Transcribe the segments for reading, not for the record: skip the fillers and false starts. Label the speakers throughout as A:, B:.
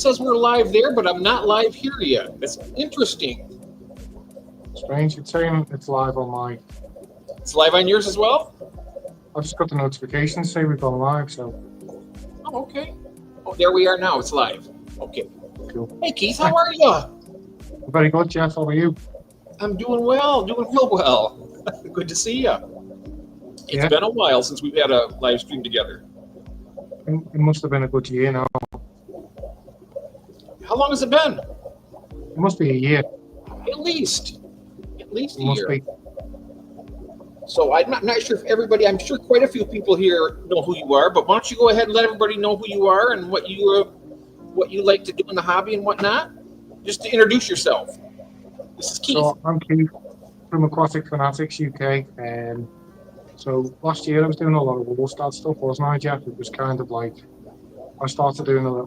A: says we're live there, but I'm not live here yet. That's interesting.
B: Strange. It's saying it's live on my.
A: It's live on yours as well?
B: I've just got the notification say we've gone live, so.
A: Oh, okay. Oh, there we are now. It's live. Okay.
B: Cool.
A: Hey, Keith, how are you?
B: Very good, Jeff. How are you?
A: I'm doing well. Doing real well. Good to see you. It's been a while since we've had a live stream together.
B: It must have been a good year now.
A: How long has it been?
B: It must be a year.
A: At least a year.
B: Be.
A: So I'm not sure if everybody, I'm sure quite a few people here know who you are, but why don't you go ahead and let everybody know who you are and what you like to do in the hobby and whatnot? Just to introduce yourself. This is Keith.
B: So I'm Keith from Aquatic Fanatics UK. So last year I was doing a lot of Wallstad stuff, wasn't I, Jeff? It was kind of like I started doing a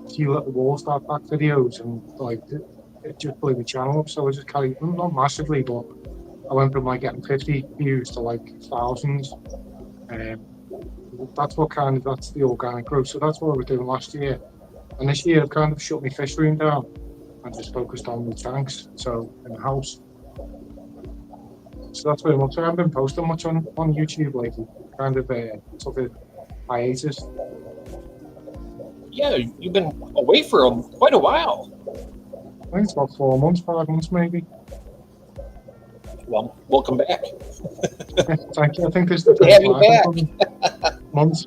B: few little Wallstad back videos, and like it just blew the channel up. So I just carried them, not massively, but I went from like getting 50 views to like thousands. That's the organic growth. So that's what I was doing last year. And this year I've kind of shut my fish room down and just focused on the tanks, so in the house. So that's very much. I haven't been posting much on YouTube lately. Kind of took a hiatus.
A: Yeah, you've been away for quite a while.
B: I think it's about 4 months, 5 months maybe.
A: Well, welcome back.
B: Thank you. I think this is the
A: have you back.
B: Months.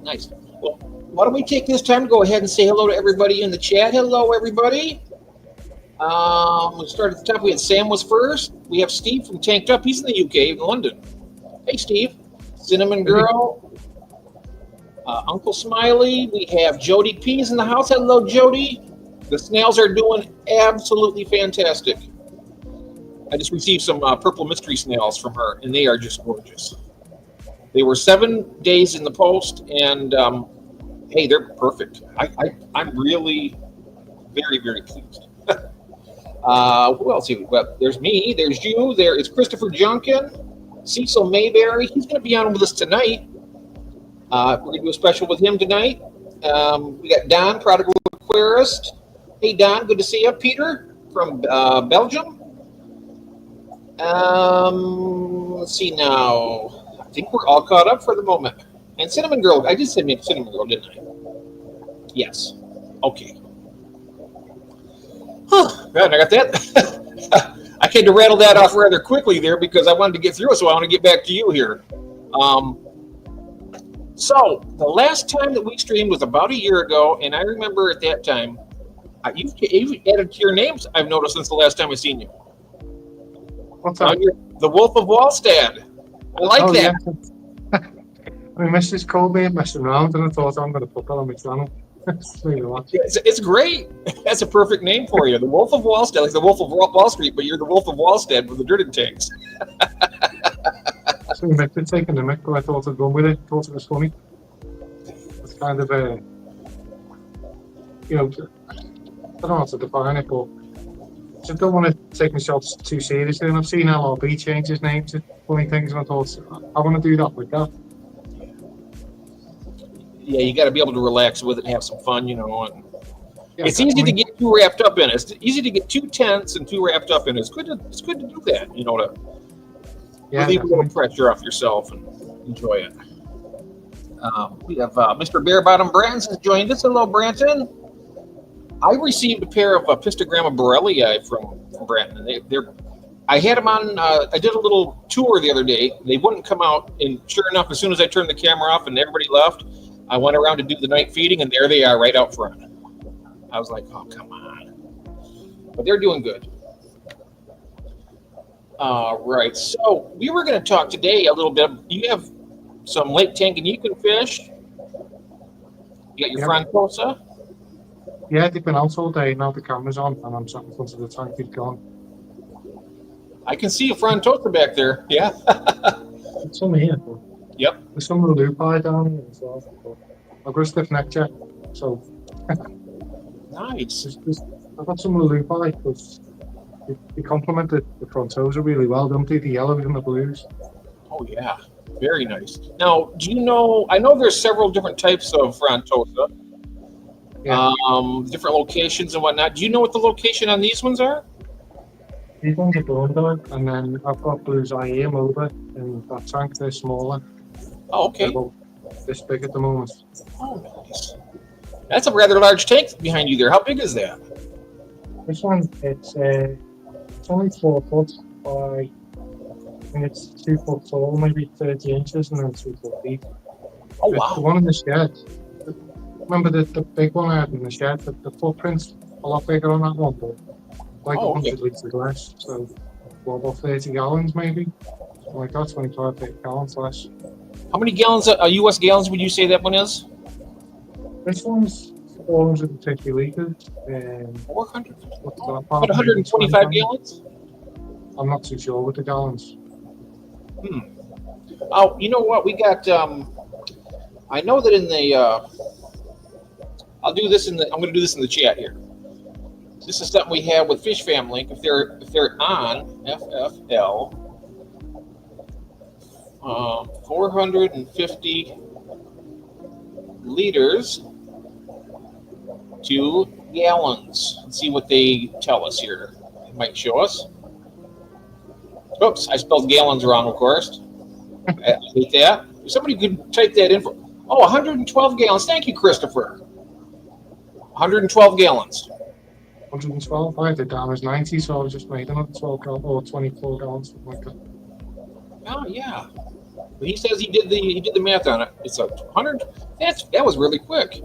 A: Nice. Well, why don't we take this time to go ahead and say hello to everybody in the chat. Hello, everybody. We'll start at the top. We had Sam was first. We have Steve from Tanked Up. He's in the UK, in London. Hey, Steve. Cinnamon Girl. Uncle Smiley. We have Jody P's in the house. Hello, Jody. The snails are doing absolutely fantastic. I just received some purple mystery snails from her, and they are just gorgeous. They were 7 days in the post, and hey, they're perfect. I'm really very, very pleased. Who else have we got? There's me, there's you, there is Christopher Junkin, Cecil Mayberry. He's going to be on with us tonight. We're going to do a special with him tonight. We got Don, Prodigal Aquarist. Hey, Don, good to see you. Peter from Belgium. Let's see now. I think we're all caught up for the moment. And Cinnamon Girl, I did say Cinnamon Girl, didn't I? Yes. Okay. Good, I got that. I had to rattle that off rather quickly there because I wanted to get through it, so I want to get back to you here. So the last time that we streamed was about a year ago, and I remember at that time, you've added to your names, I've noticed, since the last time I've seen you.
B: What's that?
A: The Wolf of Wallstad. I like that.
B: Yeah. I mean, Mrs. Colby messing around, and I thought I'm going to put that on my channel.
A: It's great. That's a perfect name for you. The Wolf of Wallstad, like the Wolf of Wall Street, but you're the Wolf of Wallstad with the dirted tanks.
B: So I've been taking the mic, but I thought I'd run with it. I thought it was funny. It's kind of I don't know how to define it, but I just don't want to take myself too seriously. And I've seen LRB change his name to funny things, and I thought I want to do that with that.
A: Yeah, you got to be able to relax with it and have some fun, And
B: yeah,
A: it's easy to get too wrapped up in it. It's easy to get too tense and too wrapped up in it. It's good to do that, to relieve a little pressure off yourself and enjoy it. We have Mr. Barebottom Branson has joined us. Hello, Branson. I received a pair of Pistogramma borellii from Branton. I had them on. I did a little tour the other day. They wouldn't come out, and sure enough, as soon as I turned the camera off and everybody left, I went around to do the night feeding, and there they are right out front. I was like, oh, come on. But they're doing good. All right, so we were going to talk today a little bit. You have some Lake Tanganyika fish. You got your Frontosa.
B: Yeah, they've been out all day. Now the camera's on, and I'm sat in front of the tank. They've gone.
A: I can see a Frontosa back there. Yeah.
B: It's some here.
A: Yep.
B: There's some of the lupi down here as well. I've got a stiff neck check, so.
A: Nice.
B: I've got some of the lupi because they complement the Frontosa really well, don't they? The yellows and the blues.
A: Oh, yeah. Very nice. Now, do you know, I know there's several different types of Frontosa.
B: Yeah.
A: Different locations and whatnot. Do you know what the location on these ones are?
B: These ones are bone dog, and then I've got blues I am over in that tank. They're smaller.
A: Oh,
B: They're
A: okay.
B: about this big at the moment.
A: Oh, nice. That's a rather large tank behind you there. How big is that?
B: This one, it's only 4 foot by, and it's 2 foot tall, maybe 30 inches, and then 2 foot deep.
A: Oh,
B: The
A: wow.
B: one in the shed. Remember the big one I had in the shed? The footprint's a lot bigger on that one, but like
A: Oh, okay.
B: 100 litres less. So, what, about 30 gallons maybe? Something like that, 25, 30 gallons less.
A: How many gallons, U.S. gallons, would you say that one is?
B: This one's 450 litres.
A: 400.
B: What's
A: Oh,
B: that,
A: about
B: about maybe 20
A: 125
B: gallons?
A: gallons?
B: I'm not too sure with the gallons.
A: Oh, you know what? We got. I know that in the. I'll do this in the. I'm going to do this in the chat here. This is something we have with Fish Family. If they're on FFL, 450 liters to gallons. Let's see what they tell us here. It might show us. Oops, I spelled gallons wrong, of course. I hate that. If somebody could type that in for. Oh, 112 gallons. Thank you, Christopher. 112 gallons.
B: 112. I had it down as 90, so I just made another 12 gallons or 24 gallons, something like that.
A: Oh yeah. But he says he did the math on it. It's a 100. That was really quick.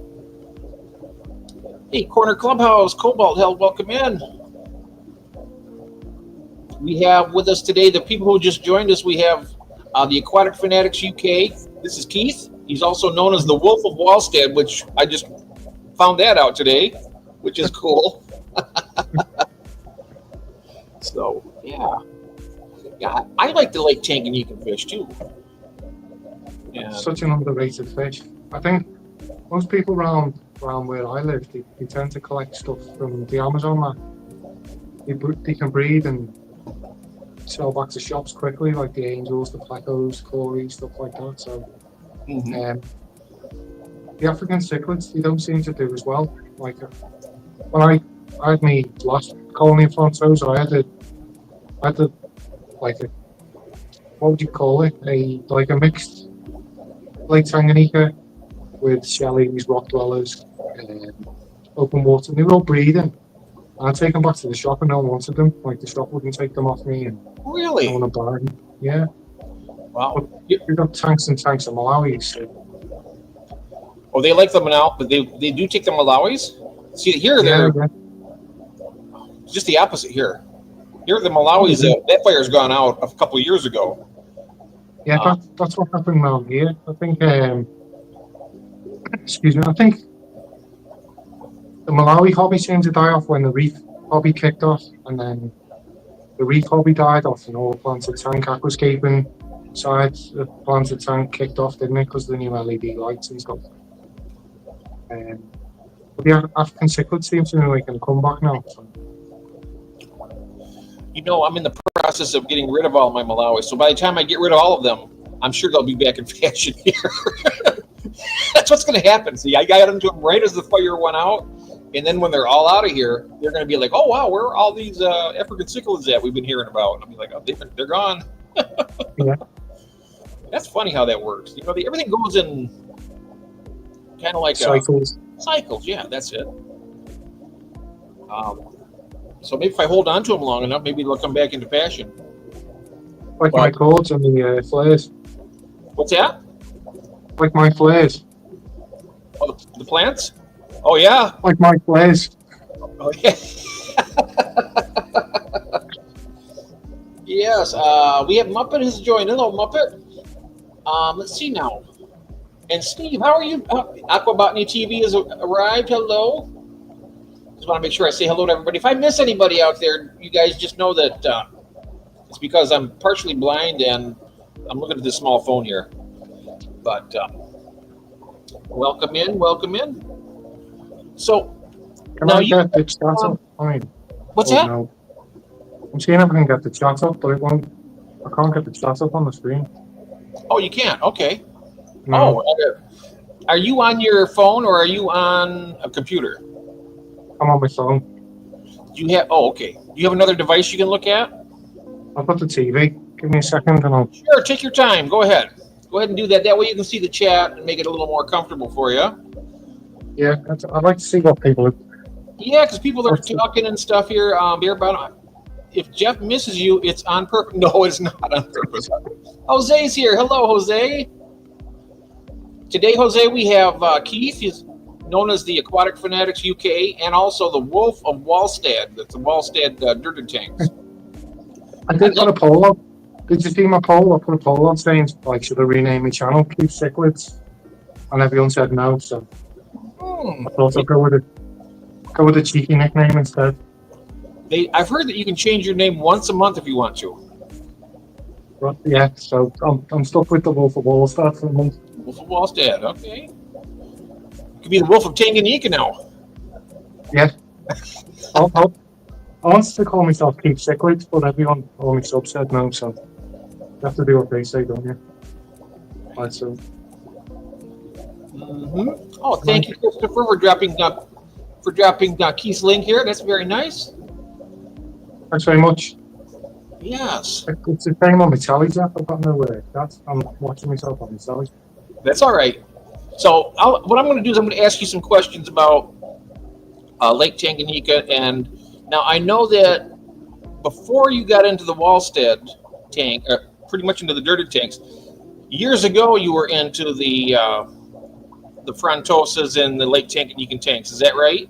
A: Hey, Corner Clubhouse, Cobalt Hell, welcome in. We have with us today the people who just joined us. We have the Aquatic Fanatics UK. This is Keith. He's also known as the Wolf of Wallstead, which I just found that out today, which is cool. So yeah, I like the lake tank and you can fish too. And
B: Such an underrated fish. I think most people around where I live, they tend to collect stuff from the Amazon map. They can breed and sell back to shops quickly, like the angels, the plecos, Corey, stuff like that. So the African cichlids, they don't seem to do as well. Like when I had my last colony in Frontos, I had a like a, what would you call it? A mixed Lake Tanganyika with shellies, rock dwellers, open water. And they were all breeding. And I'd take them back to the shop and no one wanted them. Like the shop wouldn't take them off me and
A: really?
B: no one would buy them. Yeah.
A: Wow.
B: But you've got tanks and tanks of Malawi, so.
A: Oh, they like them now, but they do take the Malawis? See, here they're just the opposite here. Here the Malawis, that fire's gone out a couple of years ago.
B: Yeah, that's what happened around here. I think, excuse me, I think the Malawi hobby seemed to die off when the reef hobby kicked off, and then the reef hobby died off, and all the planted tank aquascaping sides, the planted tank kicked off, didn't it, because of the new LED lights and stuff. But the African cichlids seem to be making a comeback now. So.
A: You know, I'm in the process of getting rid of all my Malawis, so by the time I get rid of all of them, I'm sure they'll be back in fashion here. That's what's going to happen. See, I got into them right as the fire went out, and then when they're all out of here, they're going to be like, "Oh wow, where are all these African cichlids at we've been hearing about?" And I'll be like, "Oh, they're gone."
B: Yeah.
A: That's funny how that works. You know, everything goes in kind of like
B: cycles.
A: Cycles, yeah, that's it. So maybe if I hold on to them long enough, maybe they'll come back into fashion.
B: Like my cords and the flares.
A: What's that?
B: Like my flares.
A: Oh, the plants? Oh, yeah.
B: Like my flares.
A: Oh, yeah. Yes, we have Muppet has joined. Hello, Muppet. Let's see now. And Steve, how are you? Aquabotany TV has arrived. Hello. Just want to make sure I say hello to everybody. If I miss anybody out there, you guys just know that it's because I'm partially blind and I'm looking at this small phone here. But welcome in, welcome in. So
B: can I get the chat up?
A: What's that?
B: No. I'm seeing if I can get the chat up, but I can't get the chat up on the screen.
A: Oh, you can't? Okay.
B: No.
A: Oh, Are you on your phone or are you on a computer?
B: I'm on my phone.
A: Do you have? Oh, okay. Do you have another device you can look at?
B: I've got the TV. Give me a second and I'll...
A: Sure. Take your time. Go ahead. Go ahead and do that. That way you can see the chat and make it a little more comfortable for you.
B: Yeah, I'd like to see what people...
A: Yeah, because people are talking and stuff here. If Jeff misses you, it's on purpose. No, it's not on purpose. Jose's here. Hello, Jose. Today, Jose, we have Keith. He's known as the Aquatic Fanatics UK, and also the Wolf of Wallstad. That's the Wallstad dirted tanks.
B: I did put a poll up. Did you see my poll? I put a poll on saying, like, should I rename my channel Keith Cichlids? And everyone said no, so I thought I'd go with a cheeky nickname instead.
A: I've heard that you can change your name once a month if you want to.
B: Right, yeah, so I'm stuck with the Wolf of Wallstad for a month.
A: Wolf of Wallstad, okay. You could be the Wolf of Tanganyika now.
B: Yeah. I wanted to call myself Keith Cichlids, but everyone on my sub said no, so you have to do what they say, don't you? Right, so.
A: Oh, thank you, Christopher, for dropping Keith's link here. That's very nice.
B: Thanks very much.
A: Yes.
B: It's the same on my telly, Jeff. I've got no that. I'm watching myself on my telly.
A: That's all right. So what I'm going to do is I'm going to ask you some questions about Lake Tanganyika. And now I know that before you got into the Wallstad tank, pretty much into the dirted tanks, years ago you were into the Frontosas and the Lake Tanganyika tanks. Is that right?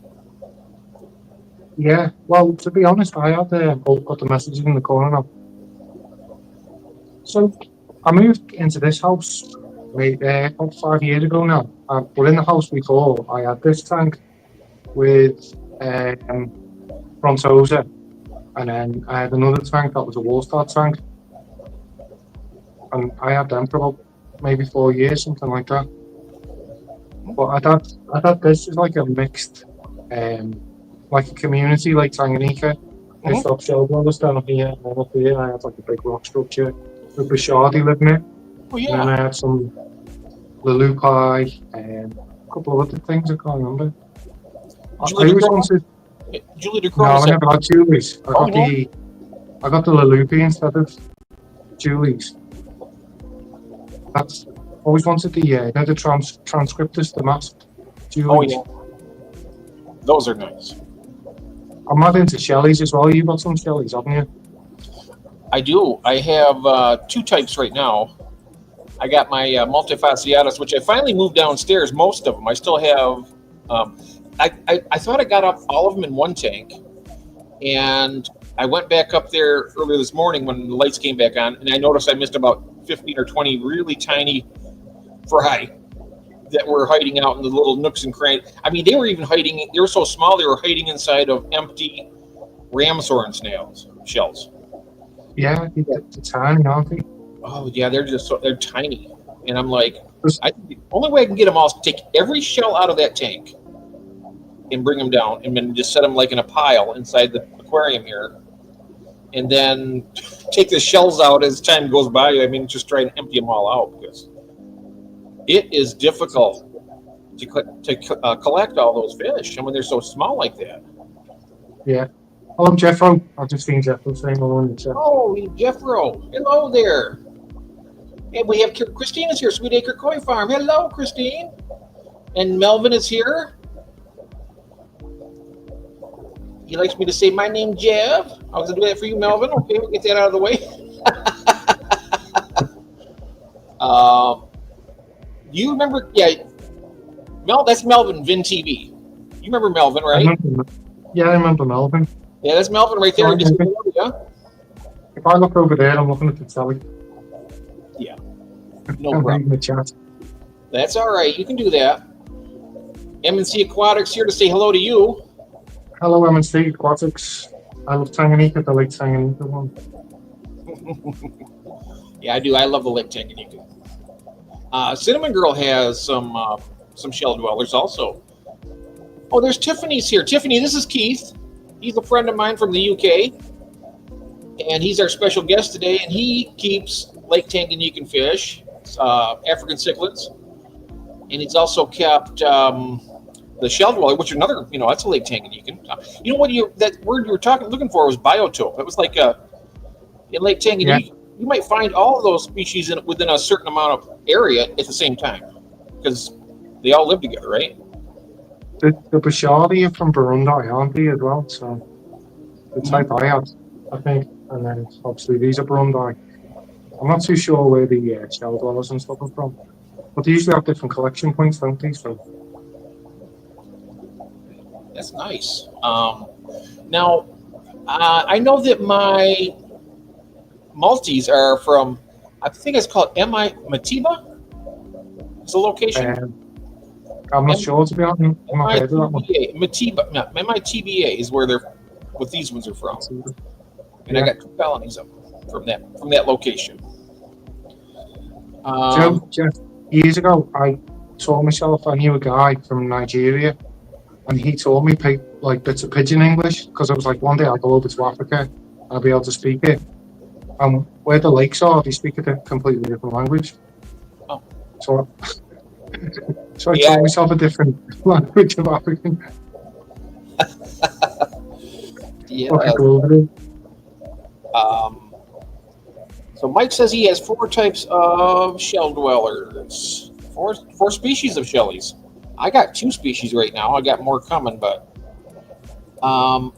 B: Yeah. Well, to be honest, I had got the messages in the corner now. So I moved into this house about 5 years ago now. But in the house before, I had this tank with Frontosa, and then I had another tank that was a Wallstad tank, and I had them for about maybe 4 years, something like that. But I thought this is like a mixed, like a community, like Tanganyika. I stopped shell blowers down here, and up here I had like a big rock structure with Bashadi living in it.
A: Oh, yeah.
B: And then I had some Lalupi and a couple of other things I can't remember.
A: Julie DeCroix.
B: No, I never had Julie's. I got the Lalupi instead of Julie's. That's always wanted the the transcriptors, the masked Julie's.
A: Oh, yeah. Those are nice.
B: I'm not into Shelley's as well. You've got some Shelley's, haven't you?
A: I do. I have 2 types right now. I got my multifasciatus, which I finally moved downstairs, most of them. I still have... I thought I got up all of them in one tank, and I went back up there earlier this morning when the lights came back on, and I noticed I missed about 15 or 20 really tiny fry that were hiding out in the little nooks and crannies. I mean, they were even hiding, they were so small, they were hiding inside of empty ram's horn shells.
B: Yeah, they're tiny, aren't they?
A: Oh, yeah, they're tiny. And I'm like, the only way I can get them all is to take every shell out of that tank and bring them down and then just set them like in a pile inside the aquarium here. And then take the shells out as time goes by. I mean, just try and empty them all out because it is difficult to collect all those fish. And when they're so small like that.
B: Yeah. Hello, Jeffro. I've just seen Jeffro saying hello in the chat.
A: Oh, Jeffro. Hello there. And we have Christina's here, Sweet Acre Koi Farm. Hello, Christine. And Melvin is here. He likes me to say my name, Jeff. I was going to do that for you, Melvin. Okay, we'll get that out of the way. You remember? Yeah, that's Melvin, Vin TV. You remember Melvin, right?
B: I remember Melvin.
A: Yeah, that's Melvin right there. Yeah.
B: If I look over there, I'm looking at the telly.
A: Yeah. No problem.
B: The chat.
A: That's all right. You can do that. M&C Aquatics here to say hello to you.
B: Hello, M&C Aquatics. I love Tanganyika, the Lake Tanganyika one.
A: Yeah, I do. I love the Lake Tanganyika. Cinnamon Girl has some shell dwellers also. Oh, there's Tiffany's here. Tiffany, this is Keith. He's a friend of mine from the UK. And he's our special guest today. And he keeps Lake Tanganyikan fish, African cichlids. he's also kept the shell dweller, which is another, that's a Lake Tanganyikan. That word you were looking for was biotope. It was like in Lake Tanganyikan, you might find all of those species within a certain amount of area at the same time because they all live together, right?
B: The Bashali are from Burundi, aren't they, as well? So the type I had, I think, and then obviously these are Burundi. I'm not too sure where the shell dwellers and stuff are from, but they usually have different collection points, don't they? So
A: that's nice. Now, I know that my Maltese are from, I think it's called Matiba. It's a location.
B: I'm not sure, to be honest. I'm not heard of that one.
A: Matiba, no, MITBA is what these ones are from. And I got 2 colonies of them from that location.
B: Jeff, years ago, I told myself I knew a guy from Nigeria, and he told me bits of pidgin English because I was like, one day I'll go over to Africa and I'll be able to speak it. And where the lakes are, they speak a completely different language.
A: Oh.
B: So I taught myself a different language of African.
A: Yeah. So Mike says he has 4 types of shell dwellers, four species of shellies. I got 2 species right now. I got more coming, but and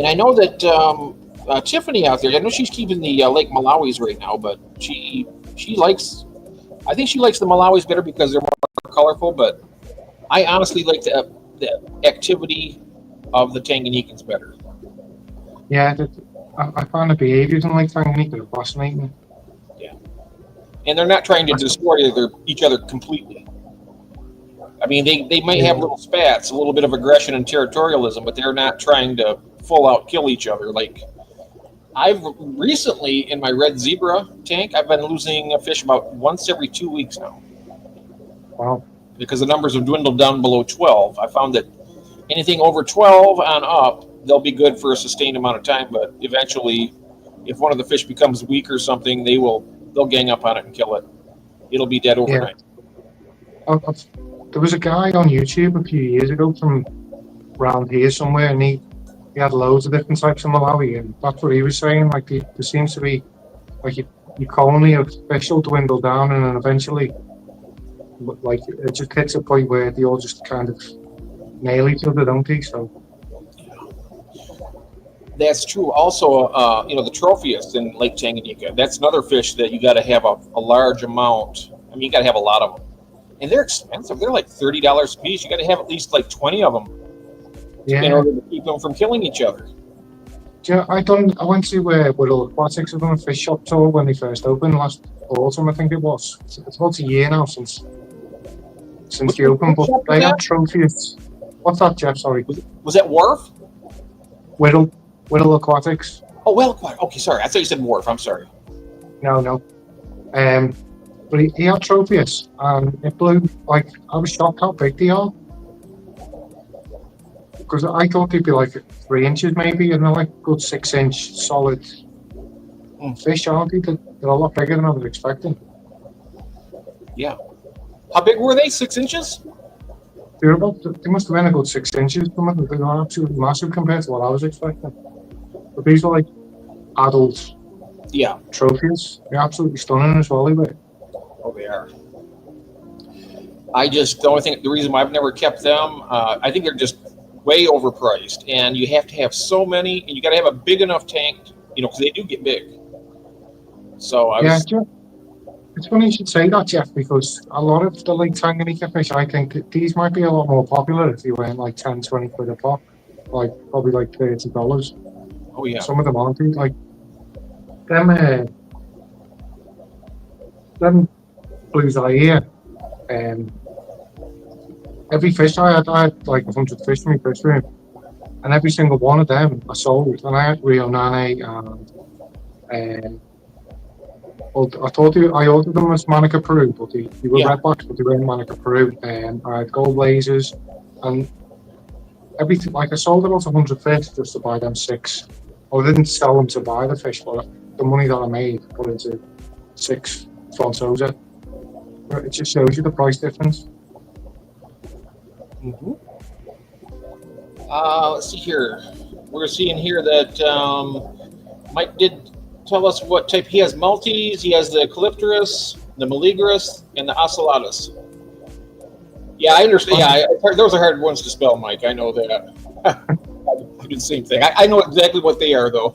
A: I know that Tiffany out there, I know she's keeping the Lake Malawis right now, but she likes, I think she likes the Malawis better because they're more colorful, but I honestly like the activity of the Tanganyikans better.
B: Yeah, I find the behaviors in Lake Tanganyika fascinating.
A: Yeah. And they're not trying to destroy each other completely. I mean, they might have little spats, a little bit of aggression and territorialism, but they're not trying to full out kill each other. Like, I've recently, in my red zebra tank, I've been losing a fish about once every 2 weeks now.
B: Wow.
A: Because the numbers have dwindled down below 12. I found that anything over 12 on up, they'll be good for a sustained amount of time, but eventually, if one of the fish becomes weak or something, they'll gang up on it and kill it. It'll be dead overnight.
B: Yeah. There was a guy on YouTube a few years ago from around here somewhere, and he had loads of different types of Malawi, and that's what he was saying. Like, there seems to be like your colony of fish will dwindle down, and then eventually, like, it just hits a point where they all just kind of nail each other, don't they? So
A: that's true. Also, the Tropheus in Lake Tanganyika, that's another fish that you got to have a large amount. I mean, you got to have a lot of them. And they're expensive. They're like $30 a piece. You got to have at least like 20 of them in order to keep them from killing each other.
B: Yeah, I went to Whittle Aquatics. I've done a fish shop tour when they first opened last autumn, I think it was. It's about a year now since they opened, but they had trophies. What's that, Jeff? Sorry.
A: Was that Wharf?
B: Whittle Aquatics.
A: Oh, Whittle Aquatics. Okay, sorry. I thought you said Wharf. I'm sorry.
B: No. But he had trophies, and it blew, like, I was shocked how big they are. Because I thought they'd be like 3 inches maybe, and they're like good 6-inch solid fish, aren't they? They're a lot bigger than I was expecting.
A: Yeah. How big were they? 6 inches?
B: They must have been a good 6 inches. They were absolutely massive compared to what I was expecting. But these are like adult trophies. They're absolutely stunning as well, they were.
A: Oh, they are. The reason why I've never kept them, I think they're just way overpriced, and you have to have so many, and you got to have a big enough tank, because they do get big. So
B: it's funny you should say that, Jeff, because a lot of the Lake Tanganyika fish, I think these might be a lot more popular if you went like 10, 20 quid a pop, like probably like $30.
A: Oh yeah.
B: Some of them aren't, like them blues I hear. Every fish I had like 100 fish in my fish room, and every single one of them I sold. And I had Rio Nane and I ordered them as Manica Peru, but they were redbacks, but they were in Manica Peru. And I had gold lasers, and everything. Like, I sold about 100 fish just to buy them 6. I didn't sell them to buy the fish, but the money that I made put into 6 Fontosa. But it just shows you the price difference.
A: Mm-hmm. Let's see here. We're seeing here that Mike did tell us what type he has. Maltese, he has the Calypterus, the Meleagris, and the Ocellatus. Yeah, I understand. Yeah, those are hard ones to spell, Mike. I know that. I do the same thing. I know exactly what they are, though.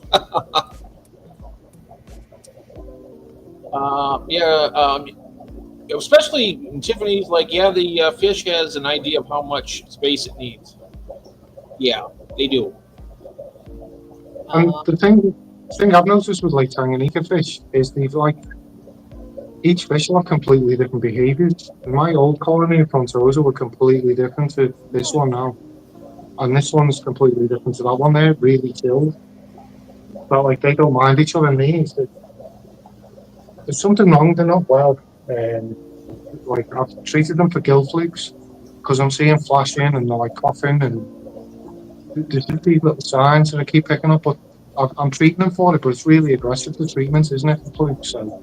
A: Especially in Tiffany's, like, yeah, the fish has an idea of how much space it needs. Yeah, they do.
B: And the thing I've noticed with like Tanganyika fish is they've like each fish will have completely different behaviors. My old colony of Frontosa were completely different to this one now, and this one's completely different to that one. They're really chilled, but like they don't mind each other. And there's something wrong. They're not well. Like I've treated them for gill flukes because I'm seeing flashing and they're like coughing and there's just these little signs that I keep picking up. But I'm treating them for it, but it's really aggressive. The treatment, isn't it, for flukes? So.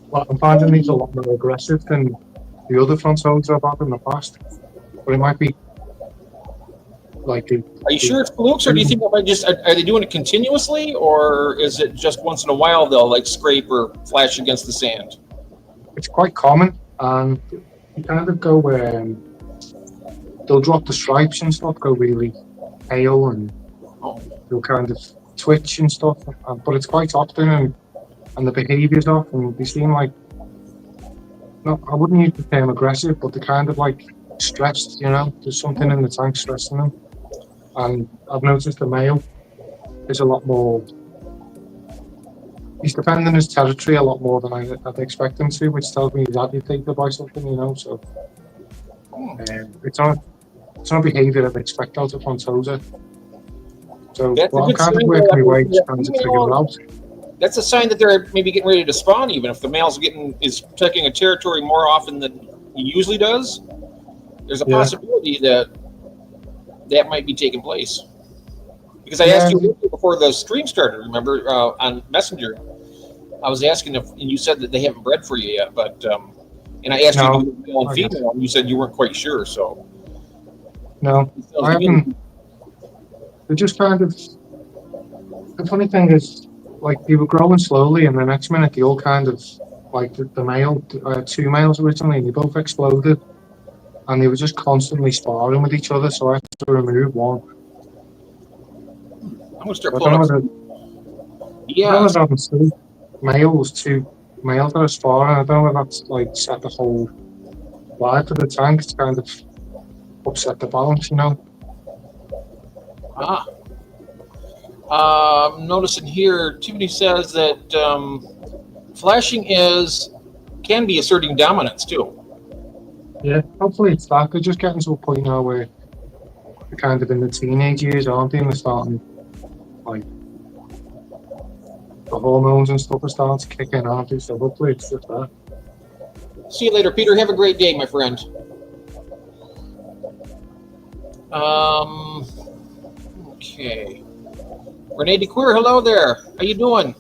B: Well, I'm finding these a lot more aggressive than the other Frontosa I've had in the past. But it might be like.
A: Are you sure it's flukes, or do you think they might just are they doing it continuously, or is it just once in a while they'll like scrape or flash against the sand?
B: It's quite common, and you kind of go they'll drop the stripes and stuff, go really pale, and they'll kind of twitch and stuff. But it's quite often, and the behaviour's off, and they seem like, no, I wouldn't use the term aggressive, but they're kind of like stressed, you know, there's something in the tank stressing them. And I've noticed the male is a lot more, he's defending his territory a lot more than I'd expect him to, which tells me he's agitated by something, you know, so it's not behaviour I'd expect out of Frontosa. So I'm kind of working my way trying to figure it out.
A: That's a sign that they're maybe getting ready to spawn, even if the male's is protecting a territory more often than he usually does. There's a possibility that might be taking place. Because I asked you before the stream started, remember, on Messenger, I was asking if, and you said that they haven't bred for you yet, but, and I asked you if you were male and female, and you said you weren't quite sure, so.
B: No, I haven't. They're just kind of, the funny thing is, like they were growing slowly, and the next minute they all kind of like the male, two males originally, and they both exploded, and they were just constantly sparring with each other. So I had to remove one.
A: I'm gonna start pulling up.
B: Yeah, I was having two males that are sparring. I don't know if that's like set the whole vibe for the tank. It's kind of upset the balance, you know.
A: I'm noticing here, Tiffany says that flashing can be asserting dominance too.
B: Yeah, hopefully it's that. They're just getting to a point now where they're kind of in the teenage years, aren't they? And they're starting, like, the hormones and stuff are starting to kick in, aren't they? So hopefully it's just that.
A: See you later, Peter. Have a great day, my friend. Okay. Renee DeQueer, hello there. How you doing?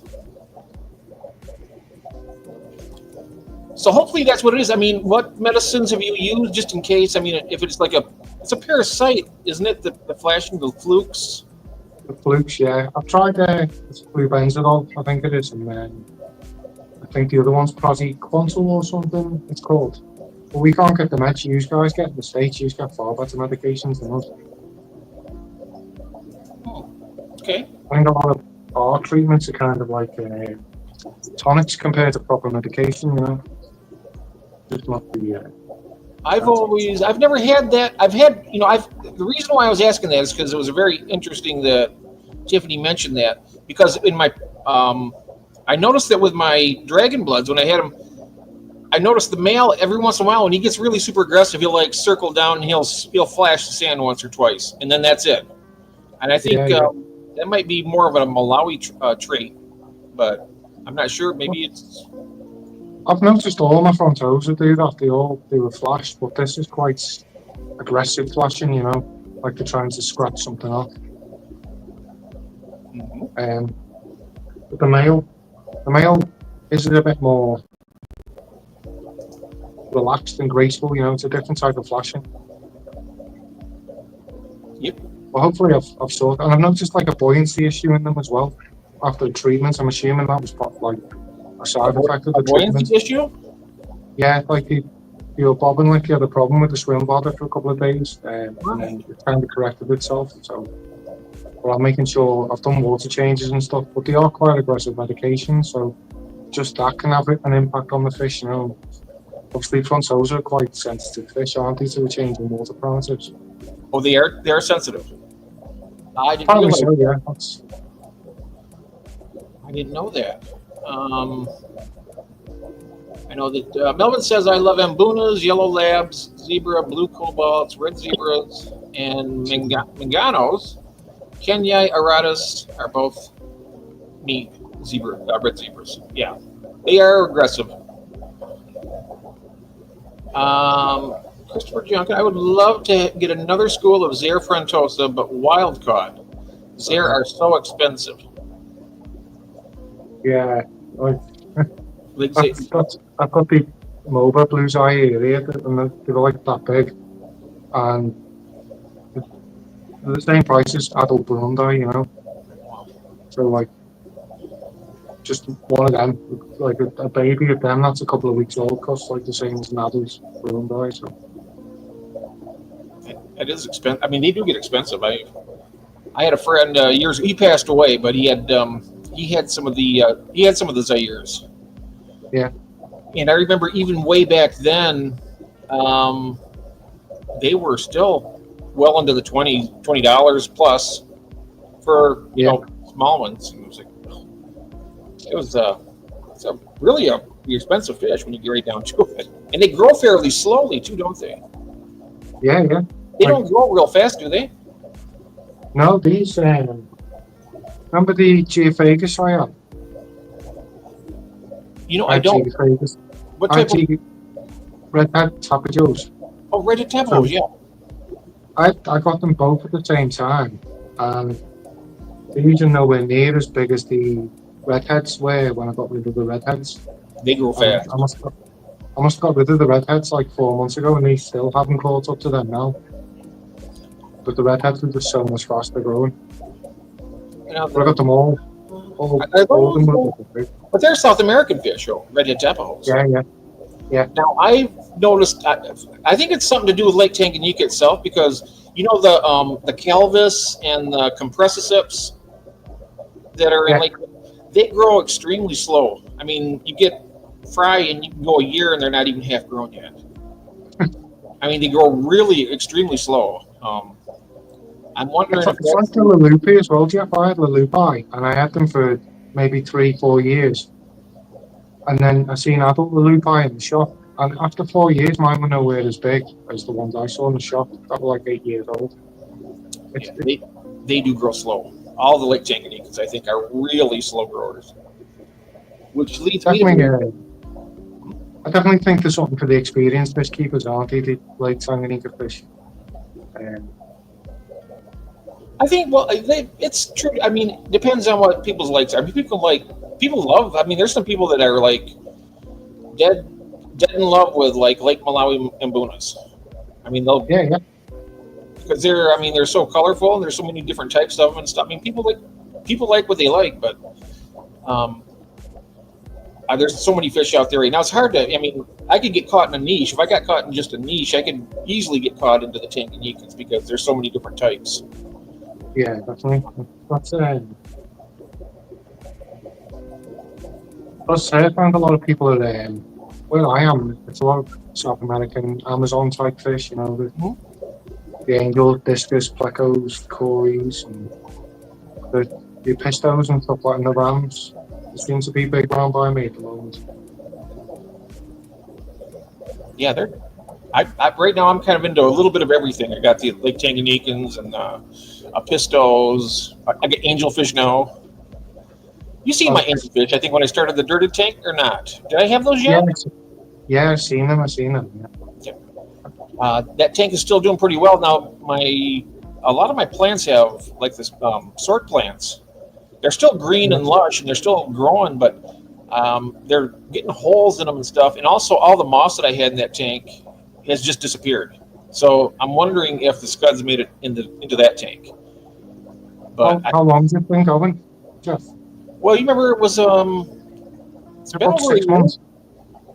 A: So hopefully that's what it is. I mean, what medicines have you used just in case? I mean, if it's like it's a parasite, isn't it? The flashing, the flukes.
B: The flukes, yeah. I've tried flubenazole, I think it is, and then I think the other one's praziquantel or something. It's called. But we can't get the meds you guys get in the States. You get far better medications than us.
A: Okay.
B: I think a lot of our treatments are kind of like tonics compared to proper medication, you know. Just not the.
A: I've never had that. I've had, the reason why I was asking that is because it was very interesting that Tiffany mentioned that, because in my, I noticed that with my dragon bloods, when I had them, I noticed the male every once in a while, when he gets really super aggressive, he'll like circle down and he'll flash the sand once or twice, and then that's it. And I think that might be more of a Malawi trait, but I'm not sure. Maybe it's.
B: I've noticed all my Frontosa do that. They all do a flash, but this is quite aggressive flashing, you know, like they're trying to scratch something off.
A: Mm-hmm.
B: But the male is a bit more relaxed and graceful. You know, it's a different type of flashing.
A: Yep.
B: Well, hopefully I've sorted, and I've noticed like a buoyancy issue in them as well after the treatment. I'm assuming that was like a side effect of the treatment.
A: Buoyancy issue?
B: Yeah, like you were bobbing like you had a problem with the swim bladder for a couple of days, and then it kind of corrected itself. So, well, I'm making sure I've done water changes and stuff, but they are quite aggressive medications, so just that can have an impact on the fish. You know, obviously front toes are quite sensitive fish, aren't they, to the change in water parameters?
A: Oh, they are sensitive. I didn't
B: Probably
A: realize.
B: so, yeah.
A: I didn't know that. I know that Melvin says, I love Ambunas, yellow labs, zebra, blue cobalts, red zebras, and Manganos. Kenya Aratus are both meat red zebras. Yeah, they are aggressive. Christopher Junkin, I would love to get another school of Zare frontosa, but wild caught. Zare are so expensive.
B: Yeah,
A: Like,
B: I've got the MOBA blues eye area, and they're like that big, and they're the same price as adult Burundi, you know. So like, just one of them, like a baby of them that's a couple of weeks old, costs like the same as an adult Burundi. So
A: it is expensive. I mean, they do get expensive. I had a friend years. He passed away, but he had some of the Zaires.
B: Yeah.
A: And I remember even way back then, they were still well into the $20 plus for you know small ones. It was it's a really expensive fish when you get right down to it, and they grow fairly slowly too, don't they?
B: Yeah.
A: They don't grow real fast, do they?
B: No, these. Remember the Geophagus I had?
A: You know, I don't.
B: Geophagus.
A: What type of?
B: Redhead tapajos.
A: Oh, redhead tapajos, yeah.
B: I got them both at the same time, and they're usually nowhere near as big as the redheads were when I got rid of the redheads.
A: They grow fast.
B: I must have got rid of the redheads like 4 months ago, and they still haven't caught up to them now. But the redheads are just so much faster growing.
A: You know,
B: I got them all.
A: But they're South American fish, redhead tapajos.
B: Yeah.
A: Now I've noticed. I think it's something to do with Lake Tanganyika itself, because you know the Calvis and the Compressiceps that are in Lake. They grow extremely slow. I mean, you get fry and you can go a year and they're not even half grown yet. I mean, they grow really extremely slow. I'm wondering.
B: It's like the Lalupi as well, Jeff. I had Lalupi, and I had them for maybe 3-4 years. And then I seen adult Lalupi in the shop, and after 4 years, mine were nowhere as big as the ones I saw in the shop that were like 8 years old.
A: They do grow slow. All the Lake Tanganyikas, I think, are really slow growers. Which leads me to...
B: I definitely think there's something for the experienced fish keepers, aren't they? The Lake Tanganyika fish.
A: I think, well, it's true. I mean, it depends on what people's likes are. I mean, people love, I mean, there's some people that are like dead in love with like Lake Malawi Mbunas. I mean, they'll, because they're so colorful and there's so many different types of them and stuff. I mean, people like what they like, but there's so many fish out there right now. It's hard to, I mean, I could get caught in a niche. If I got caught in just a niche, I could easily get caught into the Tanganyikas because there's so many different types.
B: Yeah, definitely. Plus, I found a lot of people at where I am. It's a lot of South American Amazon type fish. You know, the angel, discus, plecos, cories, and the pistos and stuff like that, and the rams. There seems to be big round by me at the moment.
A: Yeah, right now I'm kind of into a little bit of everything. I got the Lake Tanganyikans and pistos. I get angelfish now. You see my angelfish, I think, when I started the dirted tank or not? Did I have those yet?
B: Yeah, I've seen them.
A: Yeah. That tank is still doing pretty well now. A lot of my plants have like this sort plants. They're still green and lush and they're still growing, but They're getting holes in them and stuff, and also all the moss that I had in that tank has just disappeared. So I'm wondering if the scuds made it into that tank. But
B: How long has it been going, Jeff?
A: well, you remember it was it's been
B: About
A: over a
B: 6
A: year.
B: months.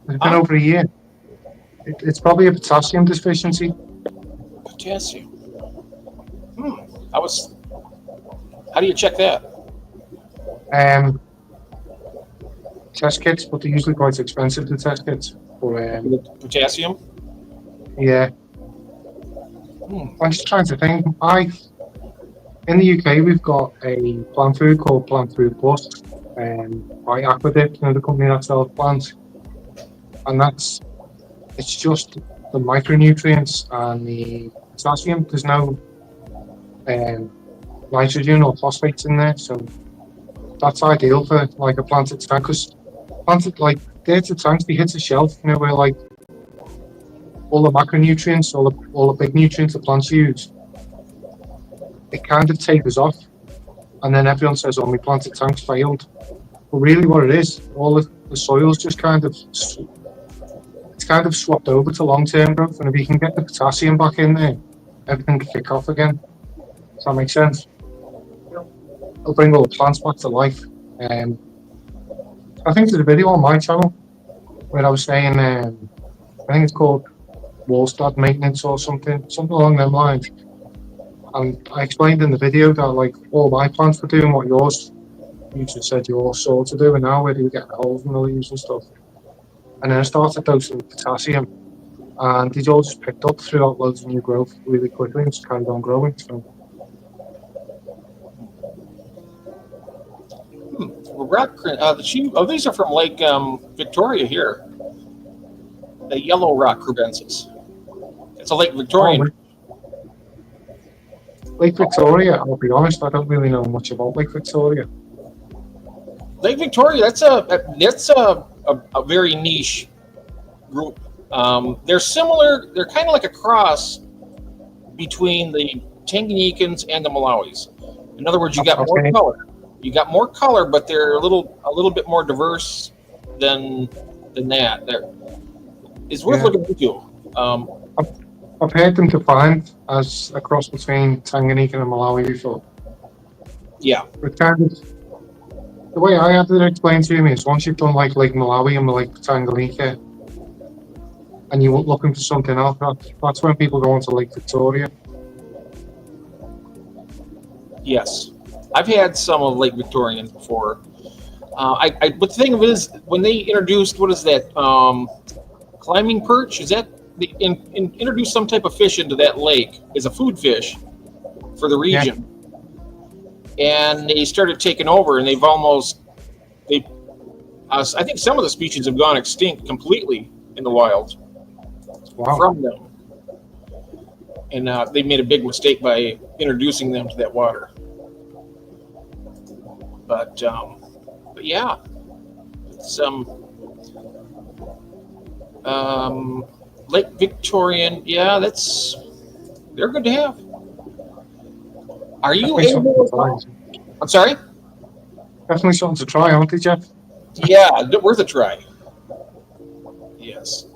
B: It's been over a year. It's probably a potassium deficiency.
A: Potassium. How do you check that?
B: Test kits, but they're usually quite expensive, the test kits. But,
A: Potassium?
B: yeah. I'm just trying to think. In the UK, we've got a plant food called Plant Food Plus by Aquatic, the company that sells plants. And it's just the micronutrients and the potassium. There's no nitrogen or phosphates in there, so that's ideal for like a planted tank. Because planted tanks, they hit a shelf, where like all the macronutrients, all the big nutrients the plants use, it kind of tapers off, and then everyone says, "Oh, my planted tank's failed." But really, what it is, all the soil's just it's kind of swapped over to long-term growth, and if you can get the potassium back in there, everything can kick off again. Does that make sense? It'll bring all the plants back to life. I think there's a video on my channel where I was saying, I think it's called Wallstad maintenance or something along them lines. And I explained in the video that like all my plants were doing what you just said yours sort to do, and now where they were getting holes in the leaves and stuff. And then I started dosing potassium, and they all just picked up throughout loads of new growth really quickly and just carried on growing. So.
A: Rock, these are from Lake Victoria here. The yellow rock crebensis. It's a Lake Victorian.
B: Lake Victoria, I'll be honest, I don't really know much about Lake Victoria.
A: Lake Victoria, that's a very niche group. They're similar. They're kind of like a cross between the Tanganyikans and the Malawis. In other words, you got more color. You got more color, but they're a little bit more diverse than that. It's worth looking into.
B: I've heard them defined as a cross between Tanganyika and Malawi before.
A: Yeah.
B: But kind of, the way I had it explained to me is once you've done like Lake Malawi and Lake Tanganyika, and you're looking for something else, that's when people go into Lake Victoria.
A: Yes. I've had some of Lake Victorian before. But the thing of it is, when they introduced, what is that, climbing perch? Is that, they introduced some type of fish into that lake as a food fish for the region. Yeah. And they started taking over, and I think some of the species have gone extinct completely in the wild from them. And they made a big mistake by introducing them to that water. But yeah, it's Lake Victorian. Yeah, they're good to have. Are you able? I'm sorry.
B: Definitely something to try, aren't they, Jeff?
A: Yeah, worth a try. Yes.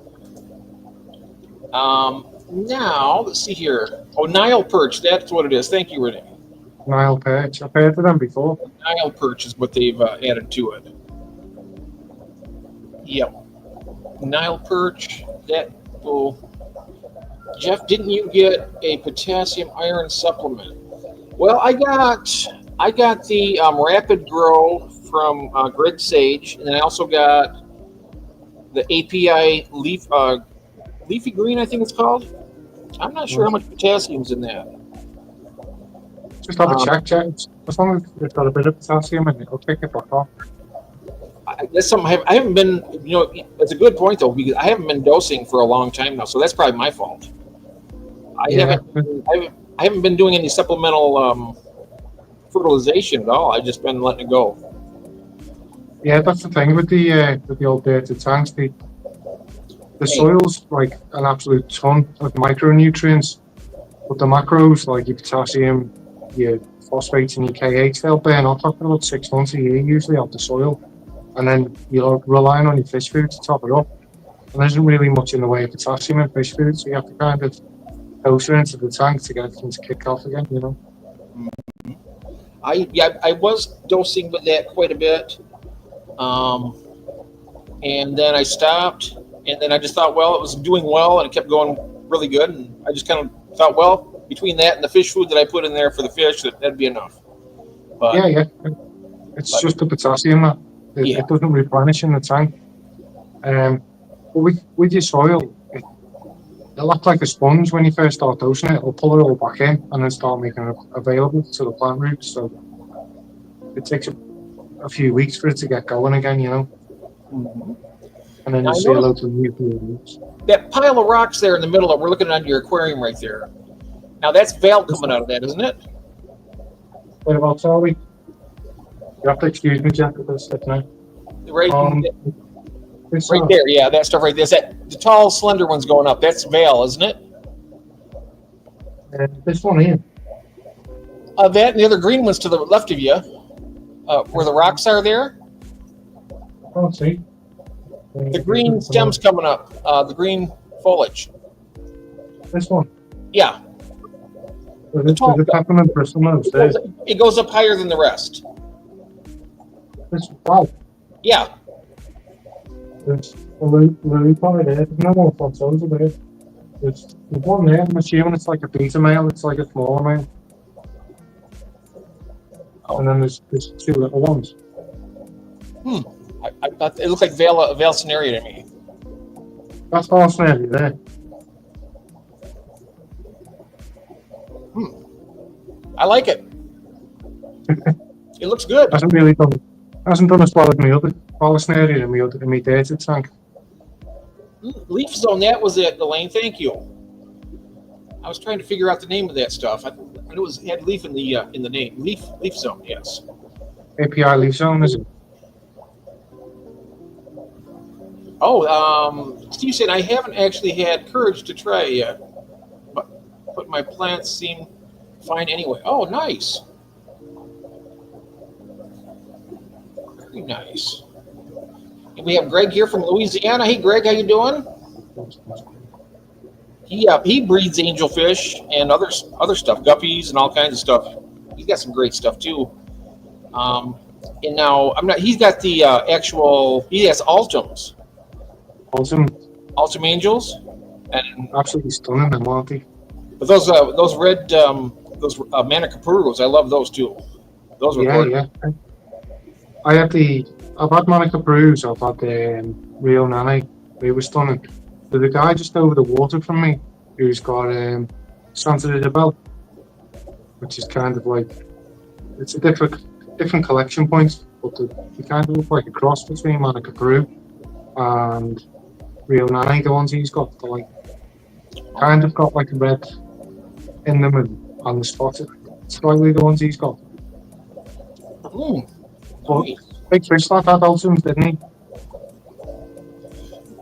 A: Now let's see here. Oh, Nile perch. That's what it is. Thank you, Renee.
B: Nile perch. I've heard of them before.
A: Nile perch is what they've added to it. Yep. Nile perch. Jeff, didn't you get a potassium iron supplement? Well, I got the Rapid Grow from Greg Sage, and then I also got the API Leafy Green, I think it's called. I'm not sure how much potassium's in that.
B: Just have a check. As long as it's got a bit of potassium in it, it'll take it back off.
A: That's something I haven't been, it's a good point though, because I haven't been dosing for a long time now, so that's probably my fault. I haven't been doing any supplemental fertilization at all. I've just been letting it go.
B: Yeah, that's the thing with the old dirty tanks. The soil's like an absolute ton of micronutrients, but the macros like your potassium, your phosphates, and your KH, they'll burn off after about 6 months a year usually out the soil. and then you're relying on your fish food to top it up. And there isn't really much in the way of potassium in fish food, so you have to kind of dose it into the tank to get things to kick off again, you know.
A: I was dosing with that quite a bit, and then I stopped, and then I just thought, well, it was doing well, and it kept going really good, and I just kind of thought, well, between that and the fish food that I put in there for the fish, that'd be enough. But
B: it's just the potassium that it doesn't replenish in the tank. But with your soil, it'll act like a sponge when you first start dosing it. It'll pull it all back in and then start making it available to the plant roots. So it takes a few weeks for it to get going again, you know.
A: Mm-hmm.
B: And then you see loads of new roots.
A: That pile of rocks there in the middle, we're looking at your aquarium right there. Now that's Val coming out of that, isn't it?
B: What about Charlie? You have to excuse me, Jack, at this step now.
A: Right there, yeah, that stuff right there. The tall, slender one's going up. That's Val, isn't it?
B: This one here.
A: That and the other green one's to the left of you, where the rocks are there.
B: I can't see.
A: The green stems coming up, the green foliage.
B: This one?
A: Yeah.
B: The peppermint bristle nose there.
A: It goes up higher than the rest.
B: Wow.
A: Yeah.
B: There's a lily pie there. There's no more photos of it. There's one there. I'm assuming it's like a beta male. It's like a smaller male. Oh. And then there's two little ones.
A: I thought it looked like Val scenario to me.
B: That's Val scenario there.
A: I like it. It looks good.
B: Hasn't done as well as my other Val scenario in my data tank.
A: Leaf zone. That was it, Elaine. Thank you. I was trying to figure out the name of that stuff. I knew it had leaf in the name. Leaf zone. Yes.
B: API leaf zone, is it?
A: Oh, Steve said I haven't actually had courage to try it yet, but my plants seem fine anyway. Oh, nice. Very nice. And we have Greg here from Louisiana. Hey, Greg, how you doing? He breeds angelfish and other stuff, guppies and all kinds of stuff. He's got some great stuff too. And now he's got the actual. He has Altums. Altum angels, and
B: absolutely stunning, them, aren't they?
A: But those red Manicapurus, I love those too. Those were gorgeous.
B: Yeah. I've had Manicapurus, I've had Rio Nane. They were stunning. There's a guy just over the water from me who's got Santa de Bell, which is kind of like it's a different collection points, but they kind of look like a cross between Manicapuru and Rio Nane, the ones he's got. They're like kind of got like a red in them and on the spot. Slightly the ones he's got. But big fish like that Altums, didn't he?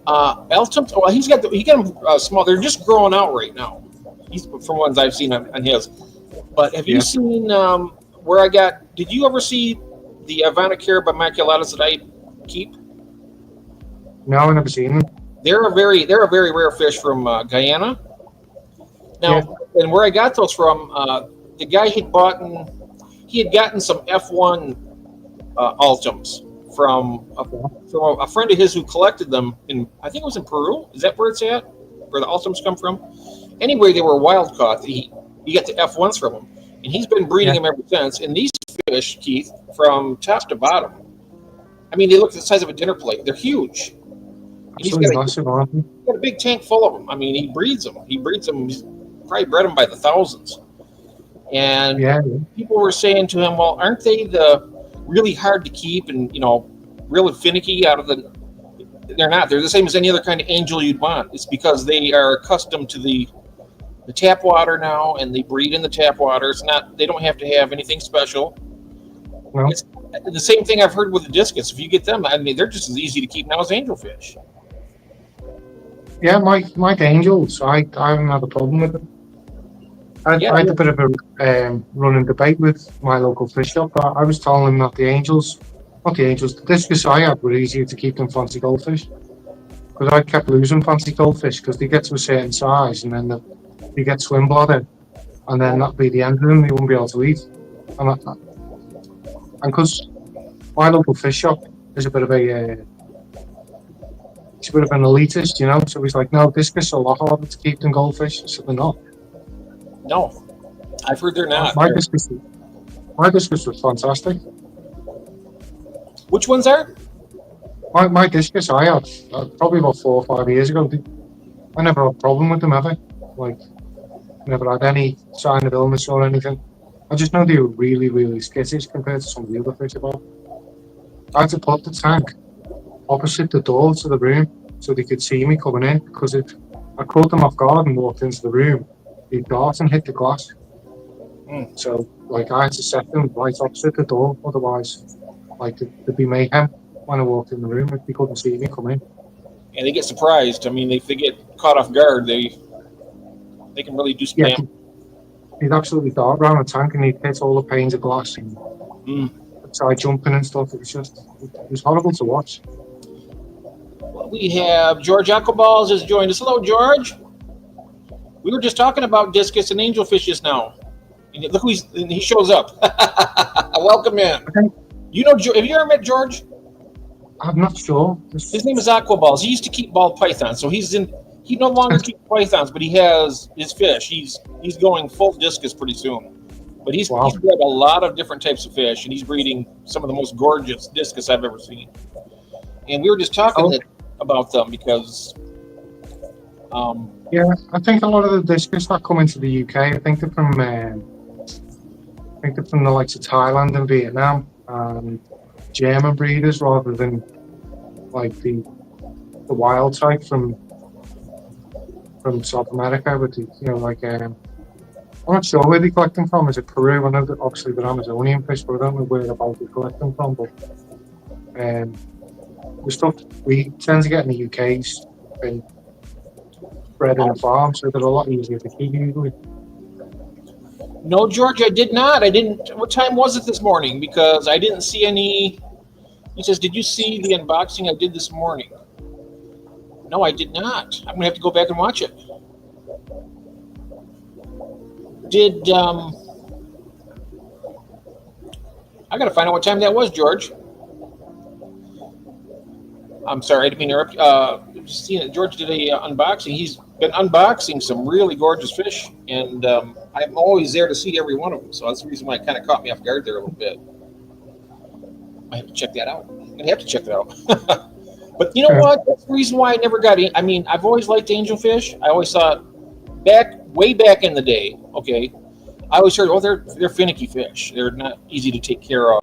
A: Altums. Well, he got them small. They're just growing out right now. He's from ones I've seen on his. But have you seen where I got? Did you ever see the Ivanacara bimaculatus that I keep?
B: No, I've never seen them.
A: They're a very rare fish from Guyana. Now, and where I got those from, the guy he had gotten some F1 Altums from a friend of his who collected them in, I think it was in Peru. Is that where it's at? Where the Altums come from? Anyway, they were wild caught. He got the F1s from them, and he's been breeding them ever since. And these fish, Keith, from top to bottom, I mean, they look the size of a dinner plate. They're huge. He's got a big tank full of them. I mean, he breeds them. He's probably bred them by the thousands. And people were saying to him, well, aren't they really hard to keep and, really finicky out of the... They're not. They're the same as any other kind of angel you'd want. It's because they are accustomed to the tap water now, and they breed in the tap water. They don't have to have anything special.
B: No.
A: It's the same thing I've heard with the discus. If you get them, I mean, they're just as easy to keep now as angelfish.
B: Yeah, like angels, I haven't had a problem with them. I had a bit of a running debate with my local fish shop. I was telling them that the angels not the angels, the discus I had were easier to keep than fancy goldfish. Because I kept losing fancy goldfish because they get to a certain size and then they get swim bladder, and then that'd be the end of them. They wouldn't be able to eat. And because my local fish shop is a bit of he's a bit of an elitist, you know. So he's like, no, discus are a lot harder to keep than goldfish. So they're not.
A: No, I've heard they're not.
B: My discus was fantastic.
A: Which ones are?
B: My discus I had probably about 4 or 5 years ago. I never had a problem with them ever. Like, never had any sign of illness or anything. I just know they were really, really skittish compared to some of the other fish about. I had to put the tank opposite the door to the room so they could see me coming in, because if I caught them off guard and walked into the room, they'd dart and hit the glass. So, like, I had to set them right opposite the door, otherwise, like, there'd be mayhem when I walked in the room if they couldn't see me come in.
A: And they get surprised. I mean, if they get caught off guard, they can really do spam.
B: Yeah, he'd absolutely dart around the tank and he'd hit all the panes of glass and try jumping and stuff. It was horrible to watch.
A: Well, we have George Aquaballs has joined us. Hello, George. We were just talking about discus and angelfish just now. And look who he shows up. Welcome in.
B: Okay.
A: You know, have you ever met George?
B: I'm not sure.
A: His name is Aquaballs. He used to keep ball pythons, so he no longer keeps pythons, but he has his fish. He's going full discus pretty soon. But he's bred a lot of different types of fish, and he's breeding some of the most gorgeous discus I've ever seen. And we were just talking about them because
B: yeah, I think a lot of the discus that come into the UK, I think they're from the likes of Thailand and Vietnam, German breeders rather than like the wild type from South America. With the, you know, like I'm not sure where they collect them from. Is it Peru? I know that obviously they're Amazonian fish, but I don't know where about they collect them from. But the stuff we tend to get in the UK's been bred in a farm, so they're a lot easier to keep usually.
A: No, George, I did not. I didn't. What time was it this morning? Because I didn't see any. He says, "Did you see the unboxing I did this morning?" No, I did not. I'm gonna have to go back and watch it. I gotta find out what time that was, George. I'm sorry, I didn't mean to interrupt. Just seeing it, George did a unboxing. He's been unboxing some really gorgeous fish, and I'm always there to see every one of them. So that's the reason why it kind of caught me off guard there a little bit. I have to check that out. I'm gonna have to check that out. But you know what? That's the reason why I never got in. I mean, I've always liked angelfish. I always thought way back in the day. Okay, I always heard, they're finicky fish. They're not easy to take care of.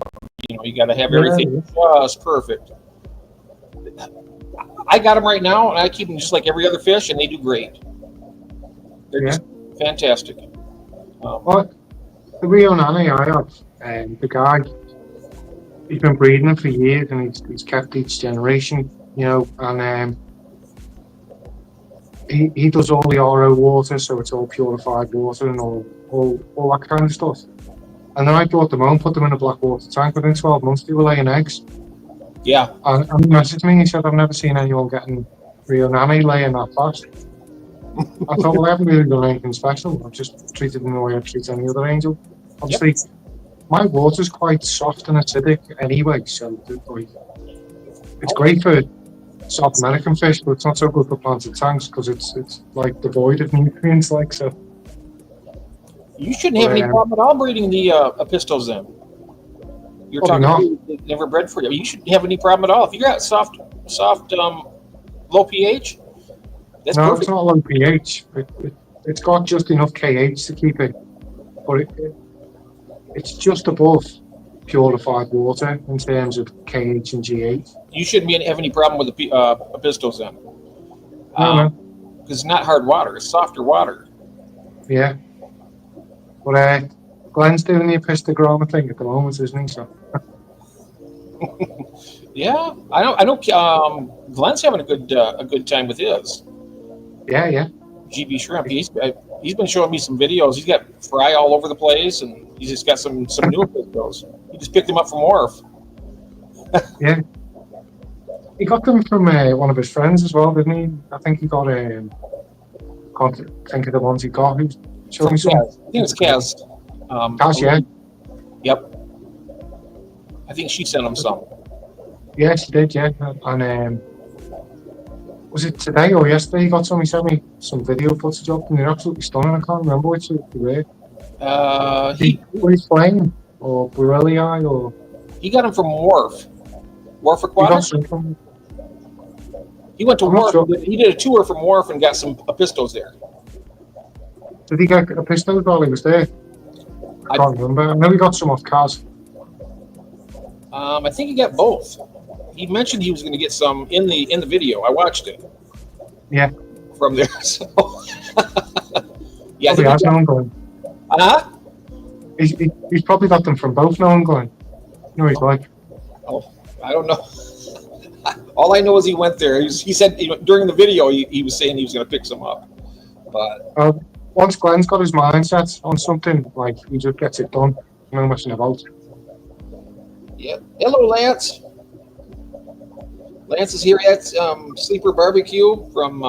A: You know, you got to have everything just perfect. I got them right now, and I keep them just like every other fish, and they do great. They're just fantastic.
B: Well, the Rio Nani I have, the guy, he's been breeding them for years, and he's kept each generation, you know, and he does all the RO water, so it's all purified water and all that kind of stuff. And then I brought them home, put them in a black water tank. Within 12 months, they were laying eggs.
A: Yeah.
B: And he messaged me and he said, I've never seen anyone getting Rio Nani laying that fast. I thought, well, I haven't really done anything special. I've just treated them the way I treat any other angel. Obviously, my water's quite soft and acidic anyway, so it's great for South American fish, but it's not so good for planted tanks because it's like devoid of nutrients, like so.
A: You shouldn't have any problem at all breeding the Apistos then. You're talking never bred for you. You shouldn't have any problem at all. If you got soft, low pH, that's perfect.
B: It's not low pH. It's got just enough KH to keep it, but it's just above purified water in terms of KH and GH.
A: You shouldn't have any problem with the Apistos then.
B: No.
A: Because it's not hard water; it's softer water.
B: Yeah. But Glenn's doing the Apistogramma thing at the moment, isn't he? So.
A: Yeah, I know. Glenn's having a good time with his.
B: Yeah.
A: GB shrimp. He's been showing me some videos. He's got fry all over the place, and he's just got some new Apistos. He just picked them up from Wharf.
B: Yeah. He got them from one of his friends as well, didn't he? I think he got can't think of the ones he got. He showed
A: From
B: me some.
A: Kaz. I think it's Kaz.
B: Cash, yeah.
A: Yep. I think she sent him some.
B: Yeah, she did, yeah. And was it today or yesterday he got some? He sent me some video footage of them. They're absolutely stunning. I can't remember which they were. Were he playing? Or Borelli or...
A: He got him from Wharf
B: He got
A: Aquatic.
B: some from...
A: He went to
B: I'm not
A: Wharf.
B: sure.
A: He did a tour from Wharf and got some pistos there.
B: Did he get a pistol while he was there? I can't remember. I know he got some off Kaz.
A: I think he got both. He mentioned he was going to get some in the video. I watched it.
B: Yeah.
A: From there. So yeah,
B: Probably has no one going. He's probably got them from both now and going. You know what he's like.
A: Oh, I don't know. All I know is he went there. He said during the video he was saying he was going to pick some up. But
B: once Glenn's got his mindset on something, like he just gets it done. No messing about.
A: Yeah. Hello, Lance. Lance is here at Sleeper Barbecue from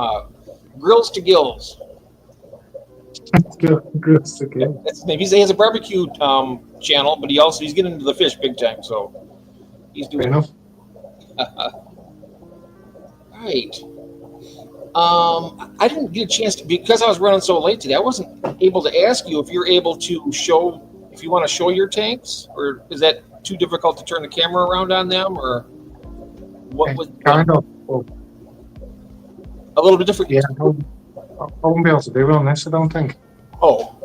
A: Grills to Gills.
B: Grills to Gills.
A: That's his name. He has a barbecue channel, but he's getting into the fish big time. So he's doing
B: enough.
A: Right. I didn't get a chance to, because I was running so late today. I wasn't able to ask you if you're able to show, if you want to show your tanks, or is that too difficult to turn the camera around on them, or what was
B: kind of well,
A: a little bit different?
B: Yeah, I won't be able to do it on this, I don't think.
A: Oh,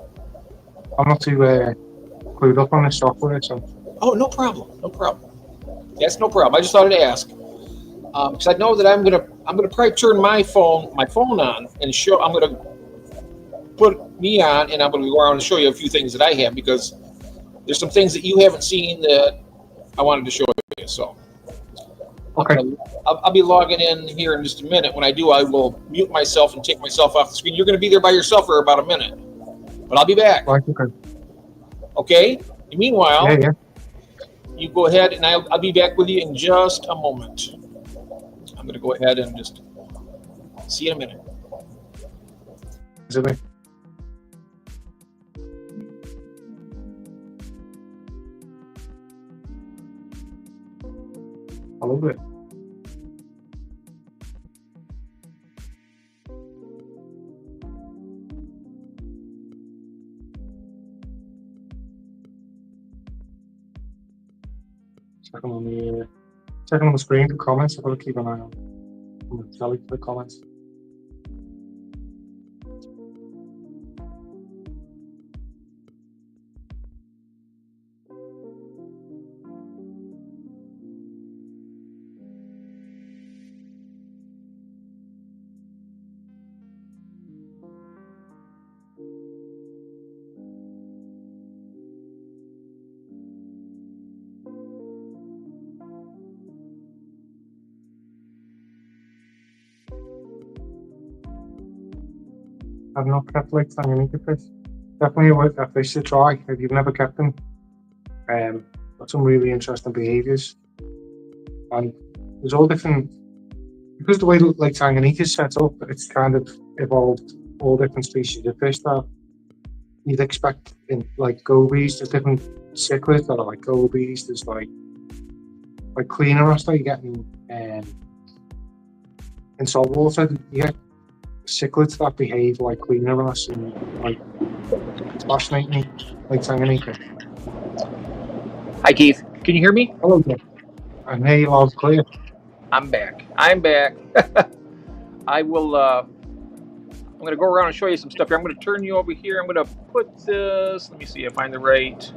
B: I'm not too clued up on this software, so.
A: Oh, no problem. No problem. That's no problem. I just thought I'd ask. Because I know that I'm gonna probably turn my phone on and show. I'm gonna put me on, and I'm gonna go around and show you a few things that I have, because there's some things that you haven't seen that I wanted to show you. So,
B: okay,
A: I'll be logging in here in just a minute. When I do, I will mute myself and take myself off the screen. You're gonna be there by yourself for about a minute, but I'll be back.
B: Right, okay.
A: Okay. And meanwhile,
B: yeah.
A: You go ahead, and I'll be back with you in just a moment. I'm going to go ahead and just see you in a minute.
B: Is it me? I love it. Checking on the screen for comments. I've got to keep an eye on the telly for the comments. I've not kept like Tanganyika fish. Definitely a fish to try if you've never kept them. Got some really interesting behaviours, and there's all different, because the way like Tanganyika is set up, it's kind of evolved all different species of fish that you'd expect in like gobies. There's different cichlids that are like gobies. There's like cleaner wrasse that you get in salt water. You get cichlids that behave like cleaner wrasse, and like it's fascinating, like Tanganyika.
A: Hi, Keith. Can you hear me?
B: Hello, Jeff. I hear you loud and clear.
A: I'm back. I will. I'm going to go around and show you some stuff here. I'm going to turn you over here. I'm going to put this. Let me see if I find the right.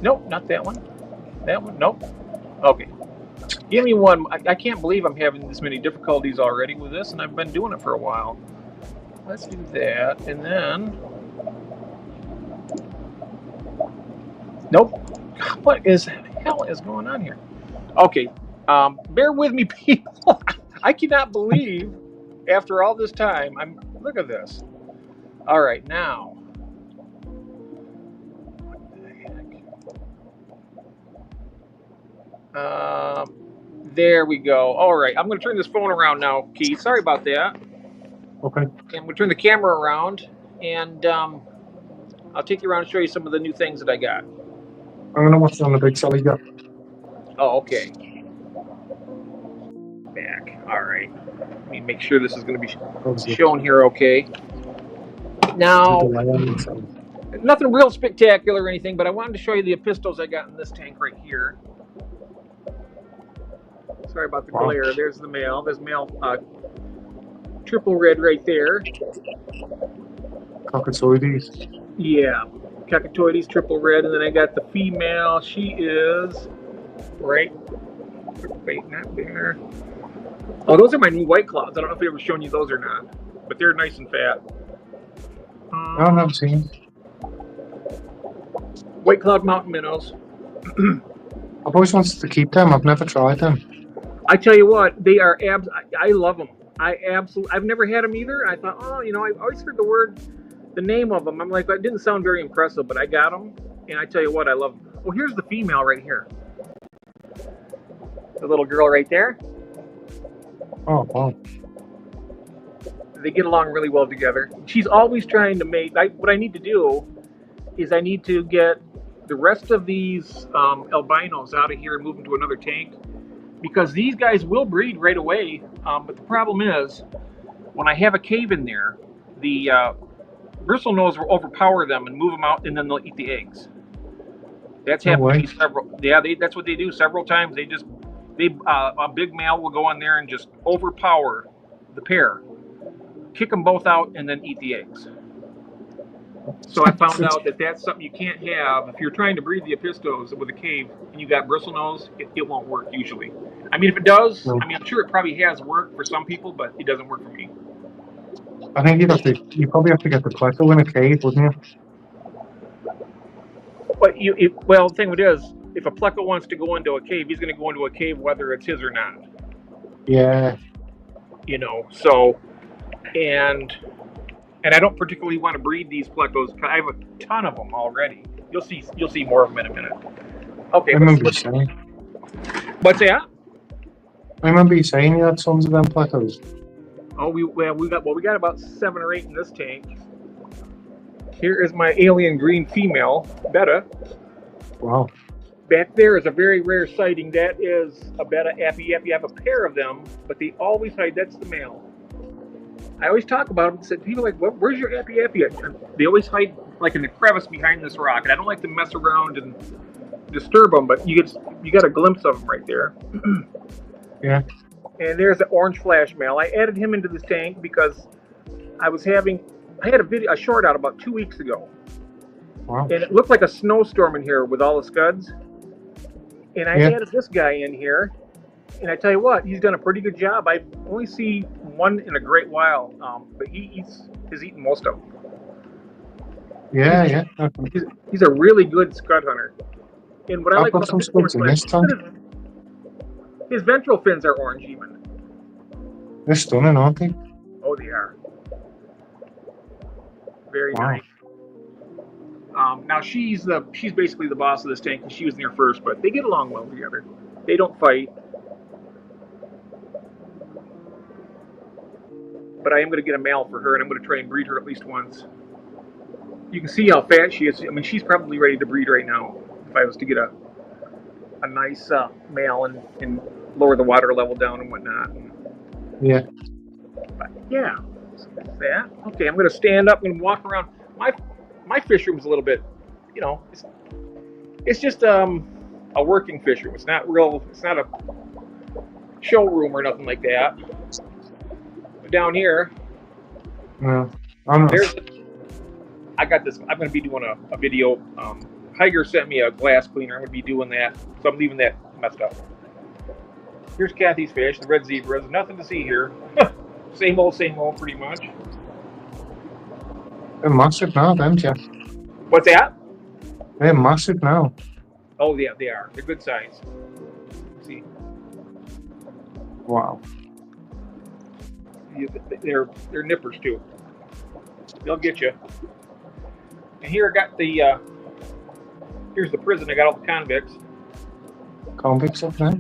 A: Nope, not that one. That one. Nope. Okay. Give me one. I can't believe I'm having this many difficulties already with this, and I've been doing it for a while. Let's do that, and then. Nope. What is the hell is going on here? Okay. Bear with me, people. I cannot believe, after all this time, look at this. All right, now. What the heck? There we go. All right, I'm going to turn this phone around now, Keith. Sorry about that.
B: Okay.
A: And we'll turn the camera around, and I'll take you around and show you some of the new things that I got.
B: I'm gonna watch it on the big telly, yeah.
A: Oh, okay. Back. All right. Let me make sure this is going to be
B: Obviously,
A: shown here okay. Now,
B: the delay on the telly.
A: nothing real spectacular or anything, but I wanted to show you the pistols I got in this tank right here. Sorry about the glare. There's the male. There's male triple red right there.
B: Cockatoides.
A: Yeah, Cacatoides triple red, and then I got the female. She is right. Wait, not there. Oh, those are my new white clouds. I don't know if I've ever shown you those or not, but they're nice and fat.
B: No, I've never seen.
A: White cloud mountain minnows.
B: I've always wanted to keep them. I've never tried them.
A: I tell you what, they are I love them. I've never had them either. I thought, oh, you know, I've always heard the name of them. I'm like, that didn't sound very impressive, but I got them, and I tell you what, I love them. Well, here's the female right here. The little girl right there.
B: Oh, wow.
A: They get along really well together. She's always trying to mate. What I need to do is I need to get the rest of these albinos out of here and move them to another tank, because these guys will breed right away. But the problem is, when I have a cave in there, the bristlenose will overpower them and move them out, and then they'll eat the eggs. That's happened to me several. Yeah, that's what they do several times. A big male will go in there and just overpower the pair, kick them both out, and then eat the eggs. So I found out that that's something you can't have if you're trying to breed the apistos with a cave and you got bristlenose. It won't work usually. I mean, if it does, I mean, I'm sure it probably has worked for some people, but it doesn't work for me.
B: I think you probably have to get the pleco in a cave, wouldn't you?
A: But well, the thing with it is, if a pleco wants to go into a cave, he's going to go into a cave whether it's his or not.
B: Yeah.
A: You know, so, and I don't particularly want to breed these plecos. I have a ton of them already. You'll see more of them in a minute. Okay.
B: I remember you saying.
A: What's that?
B: I remember you saying you had tons of them plecos.
A: Oh, we got about 7 or 8 in this tank. Here is my alien green female, Betta.
B: Wow.
A: Back there is a very rare sighting. That is a Betta appy. You have a pair of them, but they always hide. That's the male. I always talk about them. Said people are like, where's your appy? They always hide like in the crevice behind this rock, and I don't like to mess around and disturb them. But you got a glimpse of them right there.
B: Yeah.
A: And there's the orange flash male. I added him into this tank because I had a short out about 2 weeks ago.
B: Wow.
A: And it looked like a snowstorm in here with all the scuds. And I added this guy in here. And I tell you what, he's done a pretty good job. I only see one in a great while, but he's eaten most of them.
B: Yeah.
A: He's a really good scud hunter. And what I like about
B: some scuds in this tank.
A: His ventral fins are orange even.
B: They're stunning, aren't they?
A: Oh, they are. Very nice. Now she's basically the boss of this tank, and she was in there first, but they get along well together. They don't fight. But I am going to get a male for her, and I'm going to try and breed her at least once. You can see how fat she is. I mean, she's probably ready to breed right now. If I was to get a nice male and lower the water level down and whatnot.
B: Yeah.
A: But yeah, so that's that. Okay, I'm going to stand up and walk around. My fish room's a little bit, you know, it's just a working fish room. It's not a showroom or nothing like that. But down here,
B: Well,
A: I got this. I'm going to be doing a video. Higer sent me a glass cleaner. I'm going to be doing that, so I'm leaving that messed up. Here's Kathy's fish, the red zebras. Nothing to see here. Same old, pretty much.
B: they're massive now, them, Jeff.
A: What's that?
B: They're massive now.
A: Oh yeah, they are. They're good size. See,
B: Wow.
A: they're nippers too. They'll get you. And here I got the here's the prison. I got all the convicts.
B: convicts up now.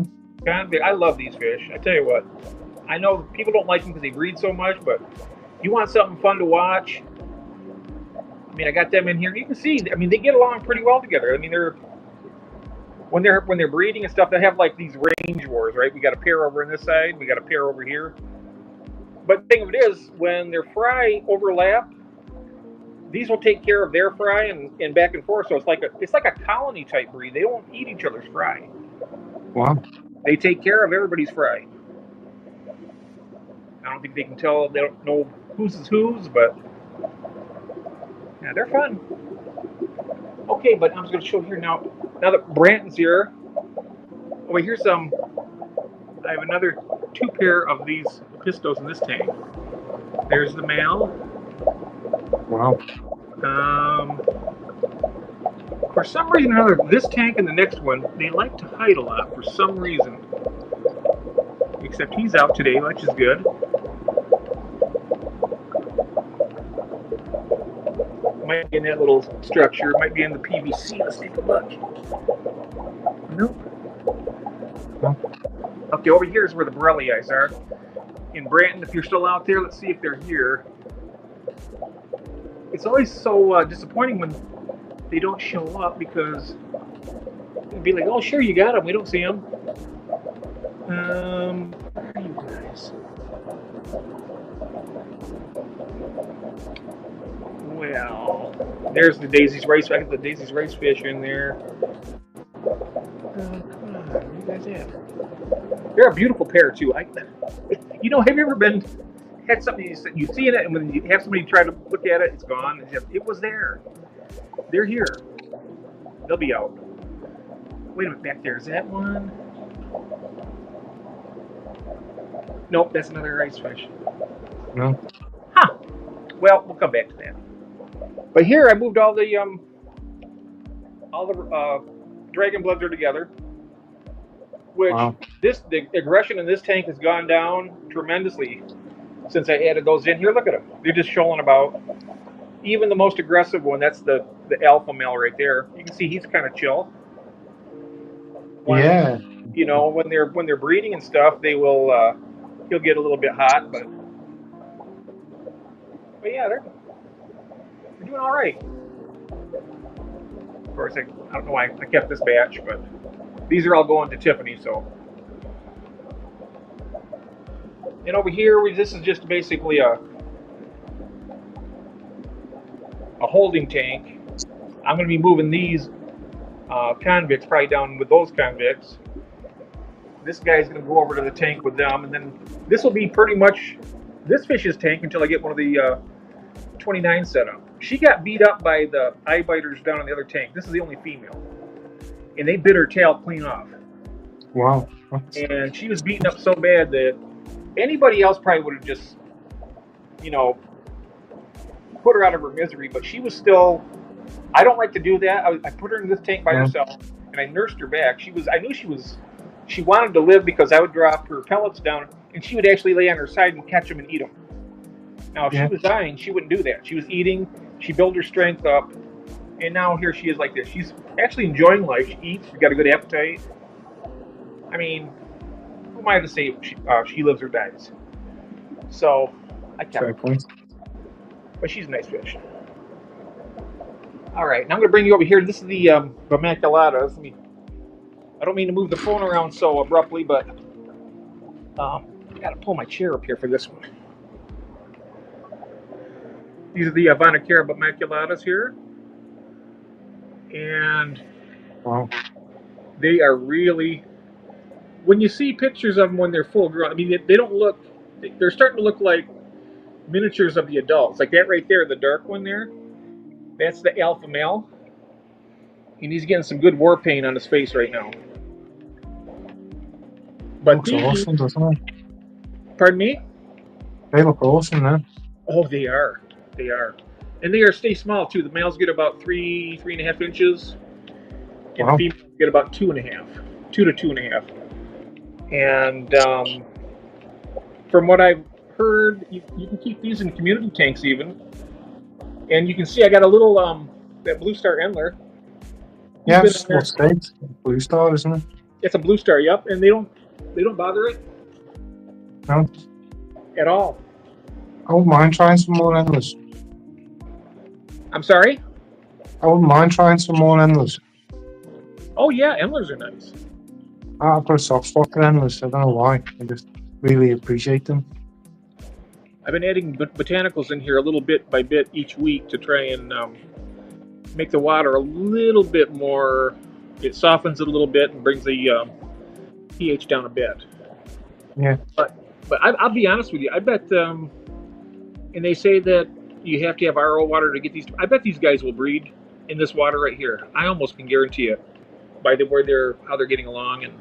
C: I love these fish. I tell you what, I know people don't like them because they breed so much, but if you want something fun to watch, I mean, I got them in here. You can see, I mean, they get along pretty well together. I mean, when they're breeding and stuff, they have like these range wars, right? We got a pair over on this side, we got a pair over here. But the thing of it is, when their fry overlap, these will take care of their fry and back and forth. So it's like a colony type breed. They don't eat each other's fry.
B: Wow.
C: They take care of everybody's fry. I don't think they can tell. They don't know whose is whose, but yeah, they're fun. Okay, but I'm just going to show here now. Now that Branton's here, oh wait, here's some. I have another 2 pair of these pistos in this tank. There's the male.
B: Wow.
C: For some reason or another, this tank and the next one, they like to hide a lot for some reason. Except he's out today, which is good. Might be in that little structure, might be in the PVC. Let's take a look. Nope. Okay, over here is where the Borelli eyes are. In Branton, if you're still out there, let's see if they're here. It's always so disappointing when they don't show up because it'd be like, oh, sure, you got them. We don't see them. Where are you guys? Well, there's the Daisy's Race. I got the Daisy's Race fish in there. Come on, where you guys at? They're a beautiful pair too. Have you ever had something you see in it, and when you have somebody try to look at it, it's gone. It was there. They're here. They'll be out. Wait a minute, back there. Is that one? Nope, that's another ice fish.
B: No.
C: Huh. Well, we'll come back to that. But here I moved all the dragon bloods are together. Which
B: wow.
C: The aggression in this tank has gone down tremendously since I added those in. Here, look at them. They're just showing about. Even the most aggressive one, that's the alpha male right there. You can see he's kind of chill.
B: Yeah.
C: You know, when they're breeding and stuff, they will he'll get a little bit hot, but yeah, they're doing all right. Of course, I don't know why I kept this batch, but these are all going to Tiffany. So, and over here, this is just basically a holding tank. I'm going to be moving these convicts probably down with those convicts. This guy's going to go over to the tank with them, and then this will be pretty much this fish's tank until I get one of the 29 set up. She got beat up by the eye biters down in the other tank. This is the only female, and they bit her tail clean off.
B: Wow.
C: And she was beaten up so bad that anybody else probably would have just, put her out of her misery, but she was still. I don't like to do that. I put her in this tank by herself, and I nursed her back. I knew she wanted to live because I would drop her pellets down, and she would actually lay on her side and catch them and eat them. Now, if she was dying, she wouldn't do that. She was eating. She built her strength up, and now here she is like this. She's actually enjoying life. She eats. She's got a good appetite. I mean, who am I to say she lives or dies? So, I kept her. But she's a nice fish. All right, now I'm going to bring you over here. This is the Vermaculatas. I don't mean to move the phone around so abruptly, but I got to pull my chair up here for this one. These are the Vanacara Vermaculatas here. And they are really, when you see pictures of them when they're full grown, I mean, they don't look, they're starting to look like miniatures of the adults. Like that right there, the dark one there, that's the alpha male. And he's getting some good war paint on his face right now. But
B: looks awesome, doesn't it?
C: Pardon me?
B: They look awesome, man.
C: Oh, they are. They are. And they stay small too. The males get about 3.5 inches. And the females get about 2.5. 2 to 2.5. And from what I've heard, you can keep these in community tanks even. And you can see I got a little that Blue Star Endler.
B: Yeah, it's Blue Star, isn't it?
C: It's a blue star, yep, and they don't bother it
B: No,
C: at all.
B: I wouldn't mind trying some more endless.
C: I'm sorry?
B: I wouldn't mind trying some more endless.
C: Oh yeah, endlers are nice.
B: I've got a soft spot for endless. I don't know why. I just really appreciate them.
C: I've been adding botanicals in here a little bit by bit each week to try and make the water a little bit more. It softens it a little bit and brings the pH down a bit.
B: Yeah.
C: But I'll be honest with you. I bet, and they say that you have to have RO water to get these. I bet these guys will breed in this water right here. I almost can guarantee it by how they're getting along, and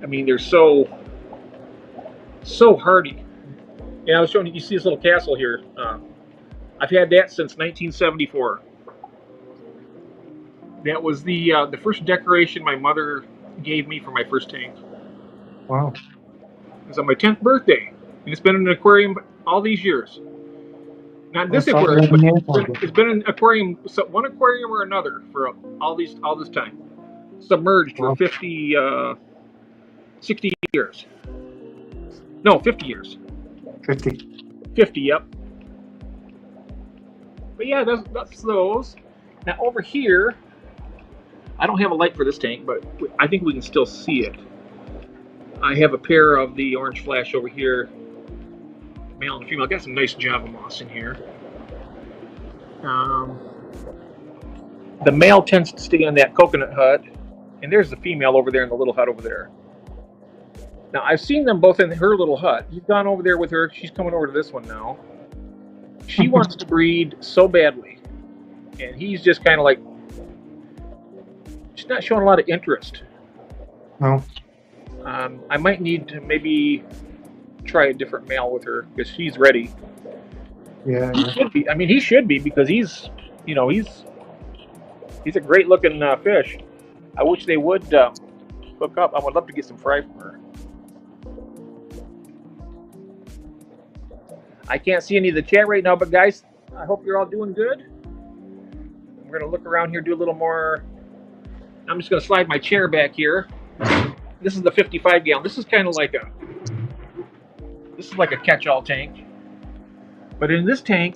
C: I mean they're so hardy. And I was showing you. You see this little castle here. I've had that since 1974. That was the first decoration my mother gave me for my first tank.
B: Wow.
C: It was on my 10th birthday, and it's been in an aquarium all these years. Not this aquarium, but it's been in an aquarium, one aquarium or another for all this time. Submerged for 50, 60 years. No, 50 years.
B: 50.
C: 50, yep. But yeah, that's those. Now over here, I don't have a light for this tank, but I think we can still see it. I have a pair of the orange flash over here, male and female. I got some nice Java moss in here. The male tends to stay in that coconut hut, and there's the female over there in the little hut over there. Now I've seen them both in her little hut. He's gone over there with her. She's coming over to this one now. She wants to breed so badly, and he's just kind of like, she's not showing a lot of interest.
B: No.
C: I might need to maybe try a different male with her because she's ready.
B: Yeah.
C: He should be. I mean, he should be because he's a great looking fish. I wish they would hook up. I would love to get some fry from her. I can't see any of the chat right now, but guys, I hope you're all doing good. We're gonna look around here, do a little more. I'm just gonna slide my chair back here. This is the 55 gallon. This is kind of like a catch-all tank. But in this tank,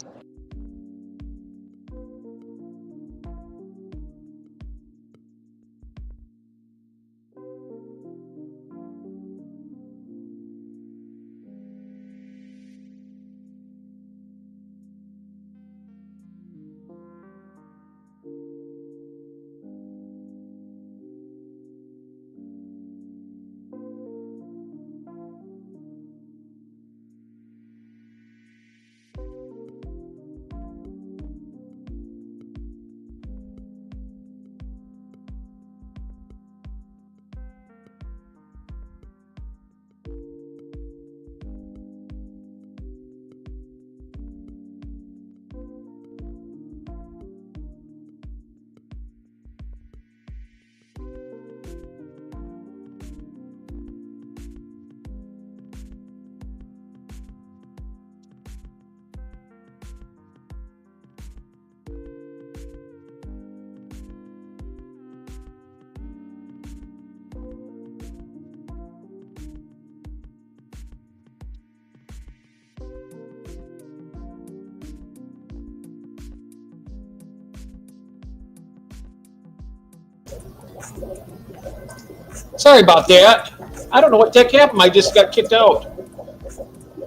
A: Sorry about that. I don't know what the heck happened. I just got kicked out.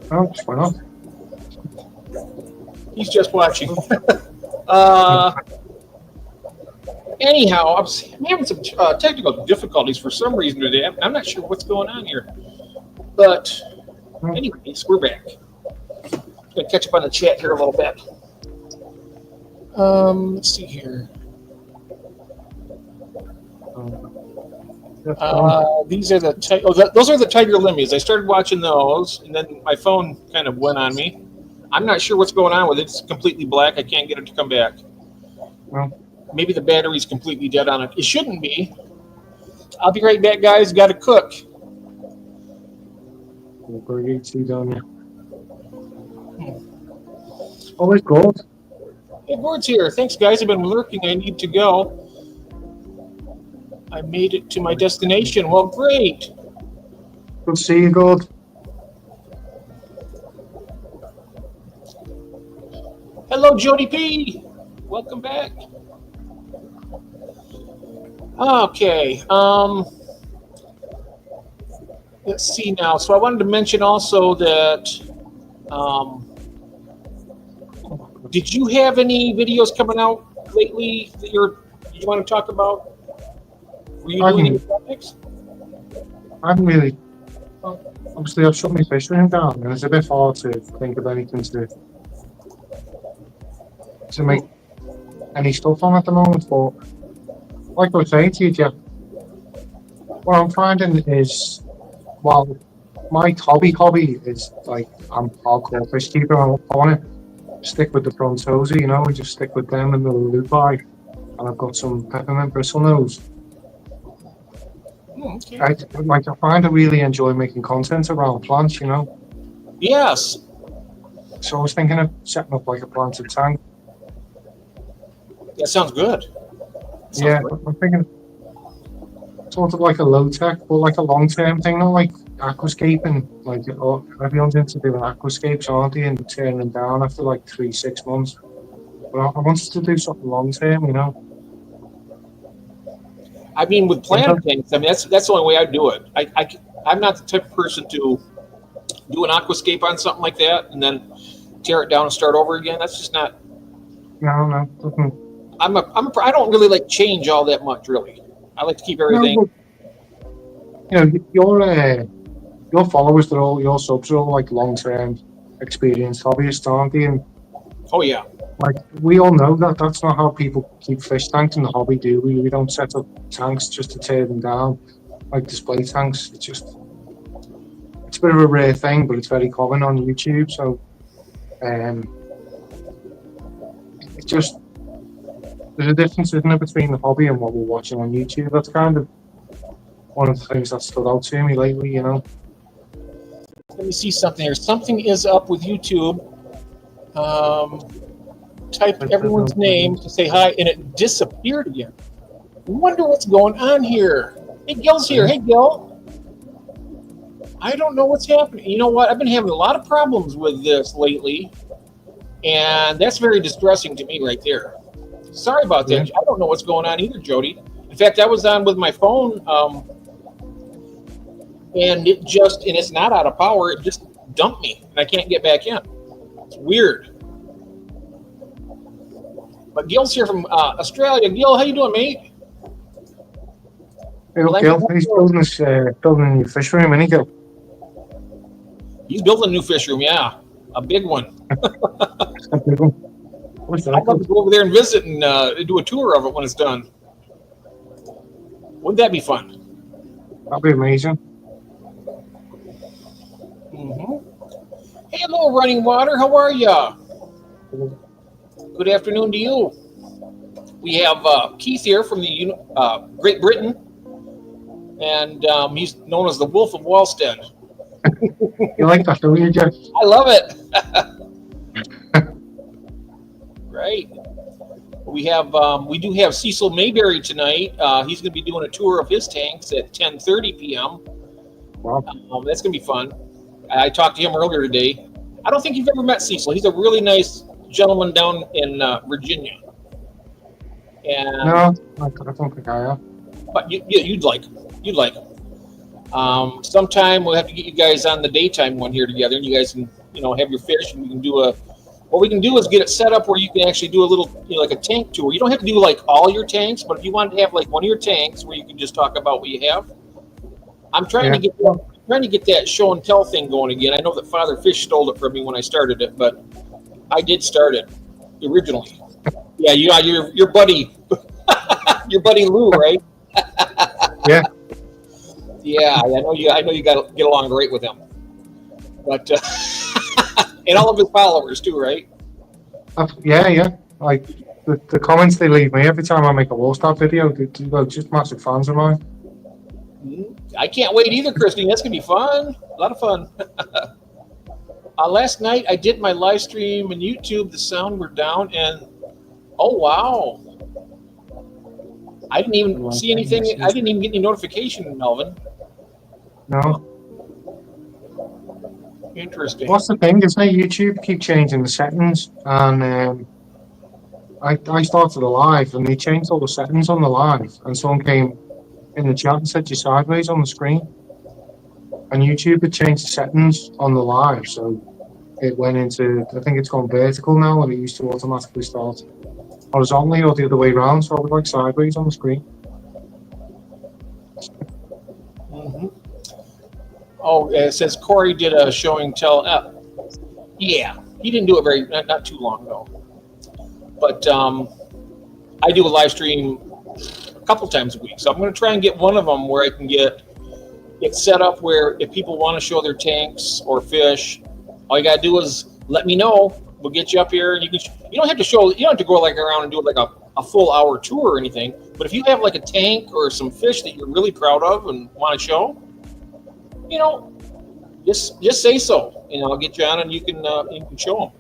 B: Oh, why not?
A: He's just watching. Anyhow, I'm having some technical difficulties for some reason today. I'm not sure what's going on here. But anyways, we're back. I'm going to catch up on the chat here a little bit. Let's see here. These are those are the tiger limmies. I started watching those, and then my phone kind of went on me. I'm not sure what's going on with it. It's completely black. I can't get it to come back.
B: Well,
A: maybe the battery's completely dead on it. It shouldn't be. I'll be right back, guys. Got to cook.
B: Oh, it's gold.
A: Hey, Gord's here. Thanks, guys. I've been lurking. I need to go. I made it to my destination. Well, great.
B: Good to see you, God.
A: Hello, Jody P. Welcome back. Okay. Let's see now. So I wanted to mention also that. Did you have any videos coming out lately that you want to talk about? Were you doing any projects?
B: I haven't really. Obviously, I've shut my fish room down, and it's a bit hard to think of anything to make any stuff on at the moment. But like I was saying to you, Jeff, what I'm finding is, well, my hobby is like I'm hardcore fish keeper. I want to stick with the brontosa, you know, and just stick with them and the lupi. And I've got some peppermint bristlenose.
A: Okay.
B: I find I really enjoy making content around plants, you know.
A: Yes.
B: So I was thinking of setting up like a planted tank.
A: That sounds good.
B: Yeah, I'm thinking sort of like a low tech, but like a long term thing, not like aquascaping. Like everyone's into doing aquascapes, aren't they? And turning them down after like 3-6 months. But I wanted to do something long term, you know.
A: I mean, with planted things, I mean that's the only way I do it. I'm not the type of person to do an aquascape on something like that and then tear it down and start over again. That's just not.
B: No.
A: I don't really like change all that much, really. I like to keep everything.
B: No, but, you know, your followers, your subs are all like long term experienced hobbyists, aren't they? And
A: oh yeah.
B: like we all know that's not how people keep fish tanks in the hobby, do we? We don't set up tanks just to tear them down like display tanks. It's a bit of a rare thing, but it's very common on YouTube. So it's just there's a difference, isn't there, between the hobby and what we're watching on YouTube. That's kind of one of the things that stood out to me lately, you know.
A: Let me see something here. Something is up with YouTube. Type everyone's name to say hi, and it disappeared again. Wonder what's going on here. Hey, Gil's here. Hey, Gil. I don't know what's happening. You know what? I've been having a lot of problems with this lately, and that's very distressing to me right there. Sorry about that. I don't know what's going on either, Jody. In fact, I was on with my phone, and it's not out of power. It just dumped me, and I can't get back in. It's weird. But Gil's here from Australia. Gil, how you doing, mate?
B: Hey, Gil, he's building a new fish room, isn't he, Gil?
A: He's building a new fish room, yeah. A big one.
B: A big one.
A: I'd love to go over there and visit and do a tour of it when it's done. Wouldn't that be fun?
B: That'd be amazing.
A: Mm-hmm. Hey, hello, Running Water. How are ya? Good afternoon to you. We have Keith here from the Great Britain, and he's known as the Wolf of Wallstead.
B: You like that, don't you, Jeff?
A: I love it. Right. We do have Cecil Mayberry tonight. He's going to be doing a tour of his tanks at 10:30 p.m.
B: Wow.
A: That's going to be fun. I talked to him earlier today. I don't think you've ever met Cecil. He's a really nice gentleman down in Virginia. And
B: no, I don't think I have.
A: But you'd like him. You'd like him. Sometime we'll have to get you guys on the daytime one here together, and you guys can, have your fish, and we can do what we can do is get it set up where you can actually do a little, like a tank tour. You don't have to do like all your tanks, but if you wanted to have like one of your tanks where you can just talk about what you have, I'm trying to get that show and tell thing going again. I know that Father Fish stole it from me when I started it, but I did start it originally. Yeah, your buddy, your buddy Lou, right?
B: Yeah.
A: Yeah, I know you got to get along great with him, but and all of his followers too, right?
B: Yeah. Like the comments they leave me every time I make a War Star video, they're just massive fans of mine.
A: I can't wait either, Christine. That's gonna be fun. A lot of fun. Last night I did my live stream on YouTube. The sound were down, and oh wow, I didn't even see anything. I didn't even get any notification, Melvin.
B: No.
A: Interesting.
B: What's the thing? Isn't it? YouTube keep changing the settings, and I started a live, and they changed all the settings on the live, and someone came in the chat and said you're sideways on the screen, and YouTube had changed the settings on the live, so it went into, I think it's gone vertical now, and it used to automatically start horizontally or the other way around, so I was like sideways on the screen.
A: Mm-hmm. Oh, it says Corey did a show and tell. Yeah, he didn't do it not too long ago. But I do a live stream a couple times a week, so I'm going to try and get one of them where I can get it set up where if people want to show their tanks or fish, all you got to do is let me know. We'll get you up here, and you don't have to show. You don't have to go like around and do like a full hour tour or anything. But if you have like a tank or some fish that you're really proud of and want to show, just say so, and I'll get you on, and you can show them.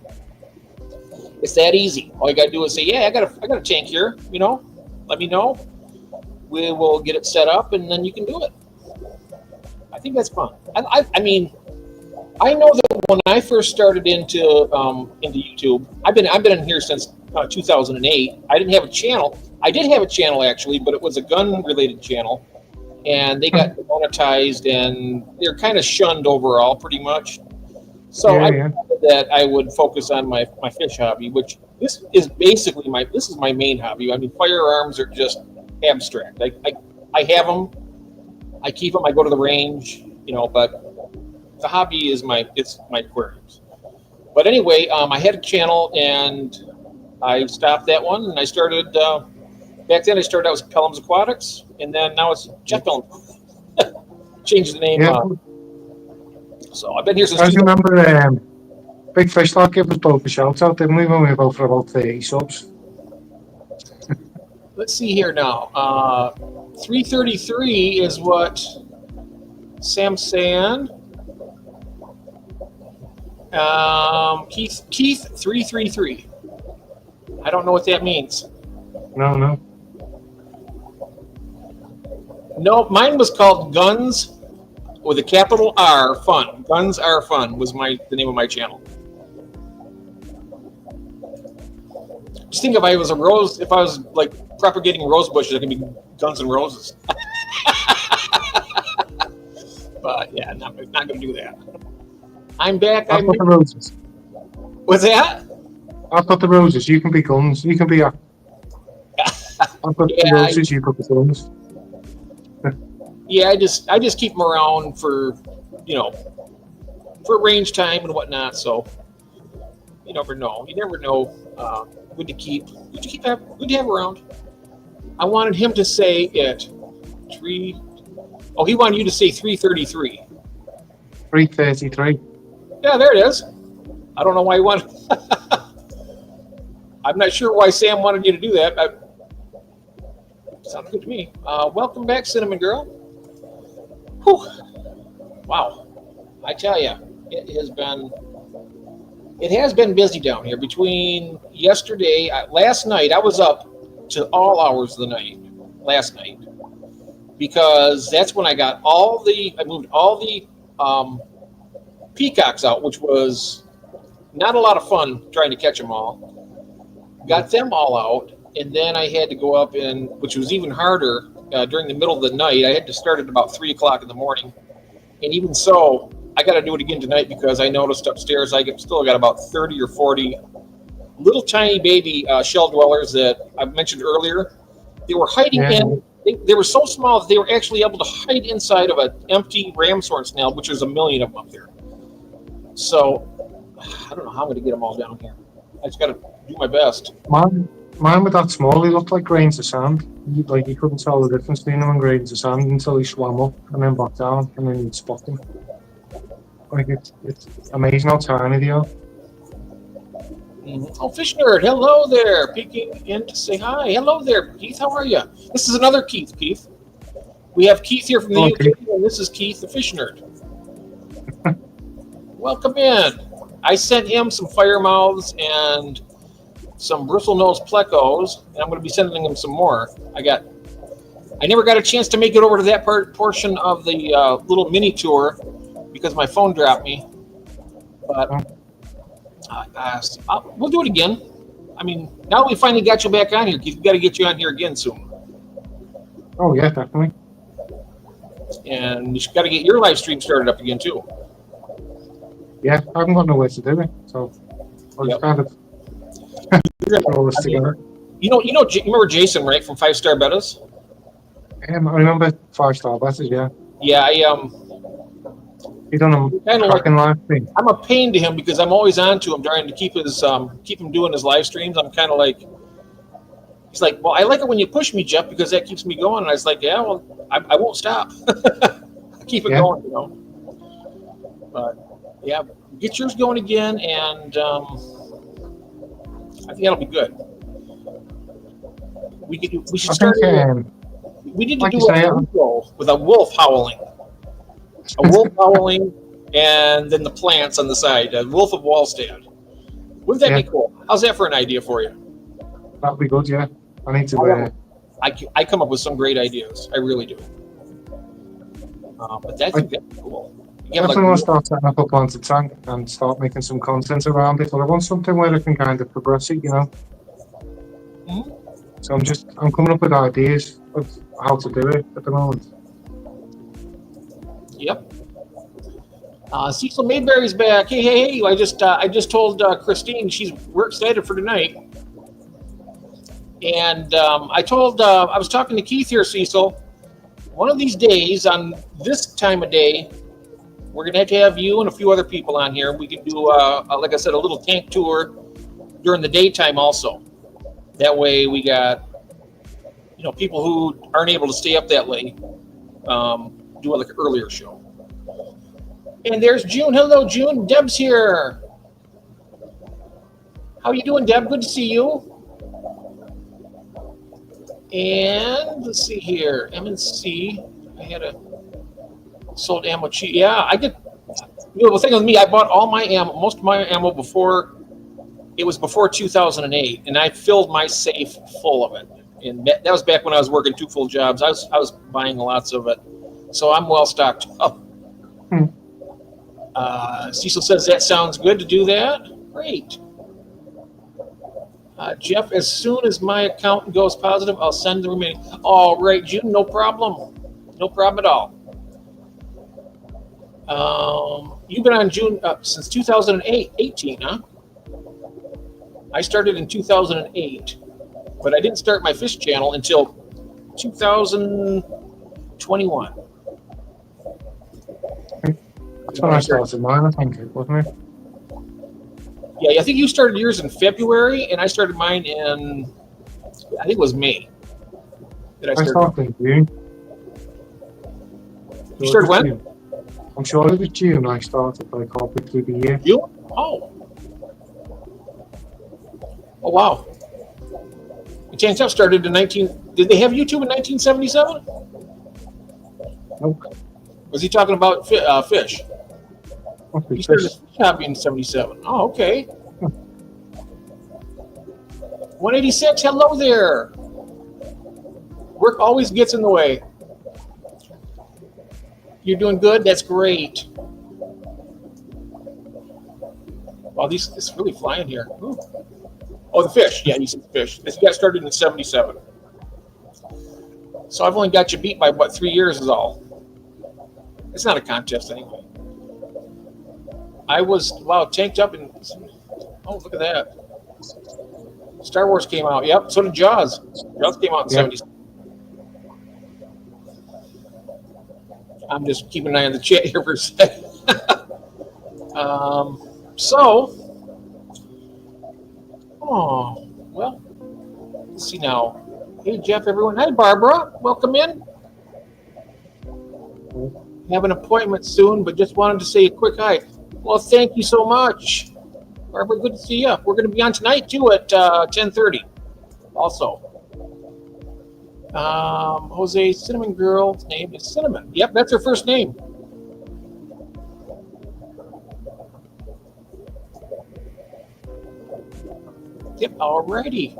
A: It's that easy. All you got to do is say, yeah, I got a tank here. Let me know. We will get it set up, and then you can do it. I think that's fun. I mean, I know that when I first started into YouTube, I've been in here since 2008. I didn't have a channel. I did have a channel actually, but it was a gun-related channel, and they got monetized, and they're kind of shunned overall, pretty much. So I decided that I would focus on my fish hobby, which this is basically my main hobby. I mean, firearms are just abstract. I have them, I keep them, I go to the range, but the hobby is my aquariums. But anyway, I had a channel, and I stopped that one, and I started. Back then, I started out with Pelham's Aquatics, and then now it's Jeff Pelham. Changed the name.
B: Yeah.
A: So I've been here since.
B: I remember Big Fish Lock gave us both a shout out, didn't we, when we were both for about 30 subs?
A: Let's see here now. 333 is what Sam's saying. Keith 333. I don't know what that means.
B: No.
A: No, mine was called Guns with a capital R, Fun. Guns Are Fun was the name of my channel. Just think if I was like propagating rose bushes, it could be Guns and Roses. But yeah, not going to do that. I'm back.
B: I've got the roses.
A: What's that?
B: I've got the roses. You can be guns. You can be. I've got the roses. You've got the guns.
A: Yeah, I just keep them around for range time and whatnot. So you never know. Good to have around. I wanted him to say it. He wanted you to say 333.
B: 333.
A: Yeah, there it is. I don't know why he wanted. I'm not sure why Sam wanted you to do that. Sounds good to me. Welcome back, Cinnamon Girl. Whew. Wow. I tell you, it has been busy down here. Between last night, I was up to all hours of the night last night because that's when I moved all the peacocks out, which was not a lot of fun trying to catch them all. Got them all out, and then I had to go up which was even harder during the middle of the night. I had to start at about 3 o'clock in the morning, and even so, I got to do it again tonight because I noticed upstairs still got about 30 or 40 little tiny baby shell dwellers that I mentioned earlier. They were hiding in. They were so small that they were actually able to hide inside of an empty ram's horn snail, which there's a million of them up there. So I don't know how I'm going to get them all down here. I just got to do my best.
B: Mine were that small. They looked like grains of sand. You couldn't tell the difference between them and grains of sand until he swam up and then back down, and then you'd spot them. Like it's amazing how tiny they are.
A: Oh, Fish Nerd, hello there. Peeking in to say hi. Hello there, Keith. How are you? This is another Keith. We have Keith here from the UK, and this is Keith, the Fish Nerd. Welcome in. I sent him some firemouths and some bristlenose plecos, and I'm going to be sending him some more. I got I never got a chance to make it over to that portion of the little mini tour because my phone dropped me. But we'll do it again. I mean, now we finally got you back on here. We've got to get you on here again soon.
B: Oh, yeah, definitely.
A: And you got to get your live stream started up again, too.
B: Yeah, I haven't got no way to do it, so I'll just kind of throw this together.
A: You remember Jason, right, from 5 Star Betas?
B: I remember 5-star betas, yeah.
A: Yeah,
B: He done a cracking live stream.
A: I'm a pain to him because I'm always on to him trying to keep him doing his live streams. I'm kind of like, he's like, well, I like it when you push me, Jeff, because that keeps me going. And I was like, yeah, well, I won't stop. Keep it going, you know. But yeah, get yours going again, and I think that'll be good. We should start. We need to do a with a wolf howling. A wolf howling, and then the plants on the side. A Wolf of Wallstad. Wouldn't that be cool? How's that for an idea for you?
B: That'd be good, yeah. I need to.
A: I come up with some great ideas. I really do. But I think that's cool.
B: I definitely want to start setting up a planted tank and start making some content around it. But I want something where I can kind of progress it, you know.
A: Mm-hmm.
B: So I'm coming up with ideas of how to do it at the moment.
A: Yep. Cecil Mayberry's back. Hey! I just told Christine we're excited for tonight, and I was talking to Keith here, Cecil. One of these days, on this time of day, we're gonna have to have you and a few other people on here. We can do, like I said, a little tank tour during the daytime also. That way, we got people who aren't able to stay up that late. Do like an earlier show. And there's June. Hello, June. Deb's here. How you doing, Deb? Good to see you. And let's see here. M&C. I had a sold ammo cheap. Yeah, I did. The thing with me, I bought all my ammo, most of my ammo before 2008, and I filled my safe full of it. And that was back when I was working 2 full jobs. I was buying lots of it. So I'm well stocked up. Cecil says that sounds good to do that. Great. Jeff, as soon as my account goes positive, I'll send the remaining. All right, June, no problem. No problem at all. You've been on June since 2018, huh? I started in 2008, but I didn't start my fish channel until 2021.
B: That's when I started mine, I think, wasn't it?
A: Yeah, I think you started yours in February, and I started mine in, I think it was May.
B: I started in June.
A: You started when?
B: June. I'm sure it was June I started, like halfway through the year.
A: June? Oh, wow. Tank Top started in did they have YouTube in 1977?
B: Nope.
A: Was he talking about fish? He started a fish hobby in 77. Oh, okay. 186, hello there. Work always gets in the way. You're doing good? That's great. Wow, it's really flying here. Ooh. Oh, the fish. Yeah, he said fish. This got started in 77. So I've only got you beat by, 3 years is all. It's not a contest anyway. I was, tanked up and, oh, look at that. Star Wars came out. Yep, so did Jaws. Jaws came out in 77. I'm just keeping an eye on the chat here for a second. Let's see now. Hey, Jeff, everyone. Hi, Barbara. Welcome in. Have an appointment soon, but just wanted to say a quick hi. Well, thank you so much. Barbara, good to see you. We're going to be on tonight, too, at 10:30 also. Jose Cinnamon Girl's name is Cinnamon. Yep, that's her first name. Yep, alrighty.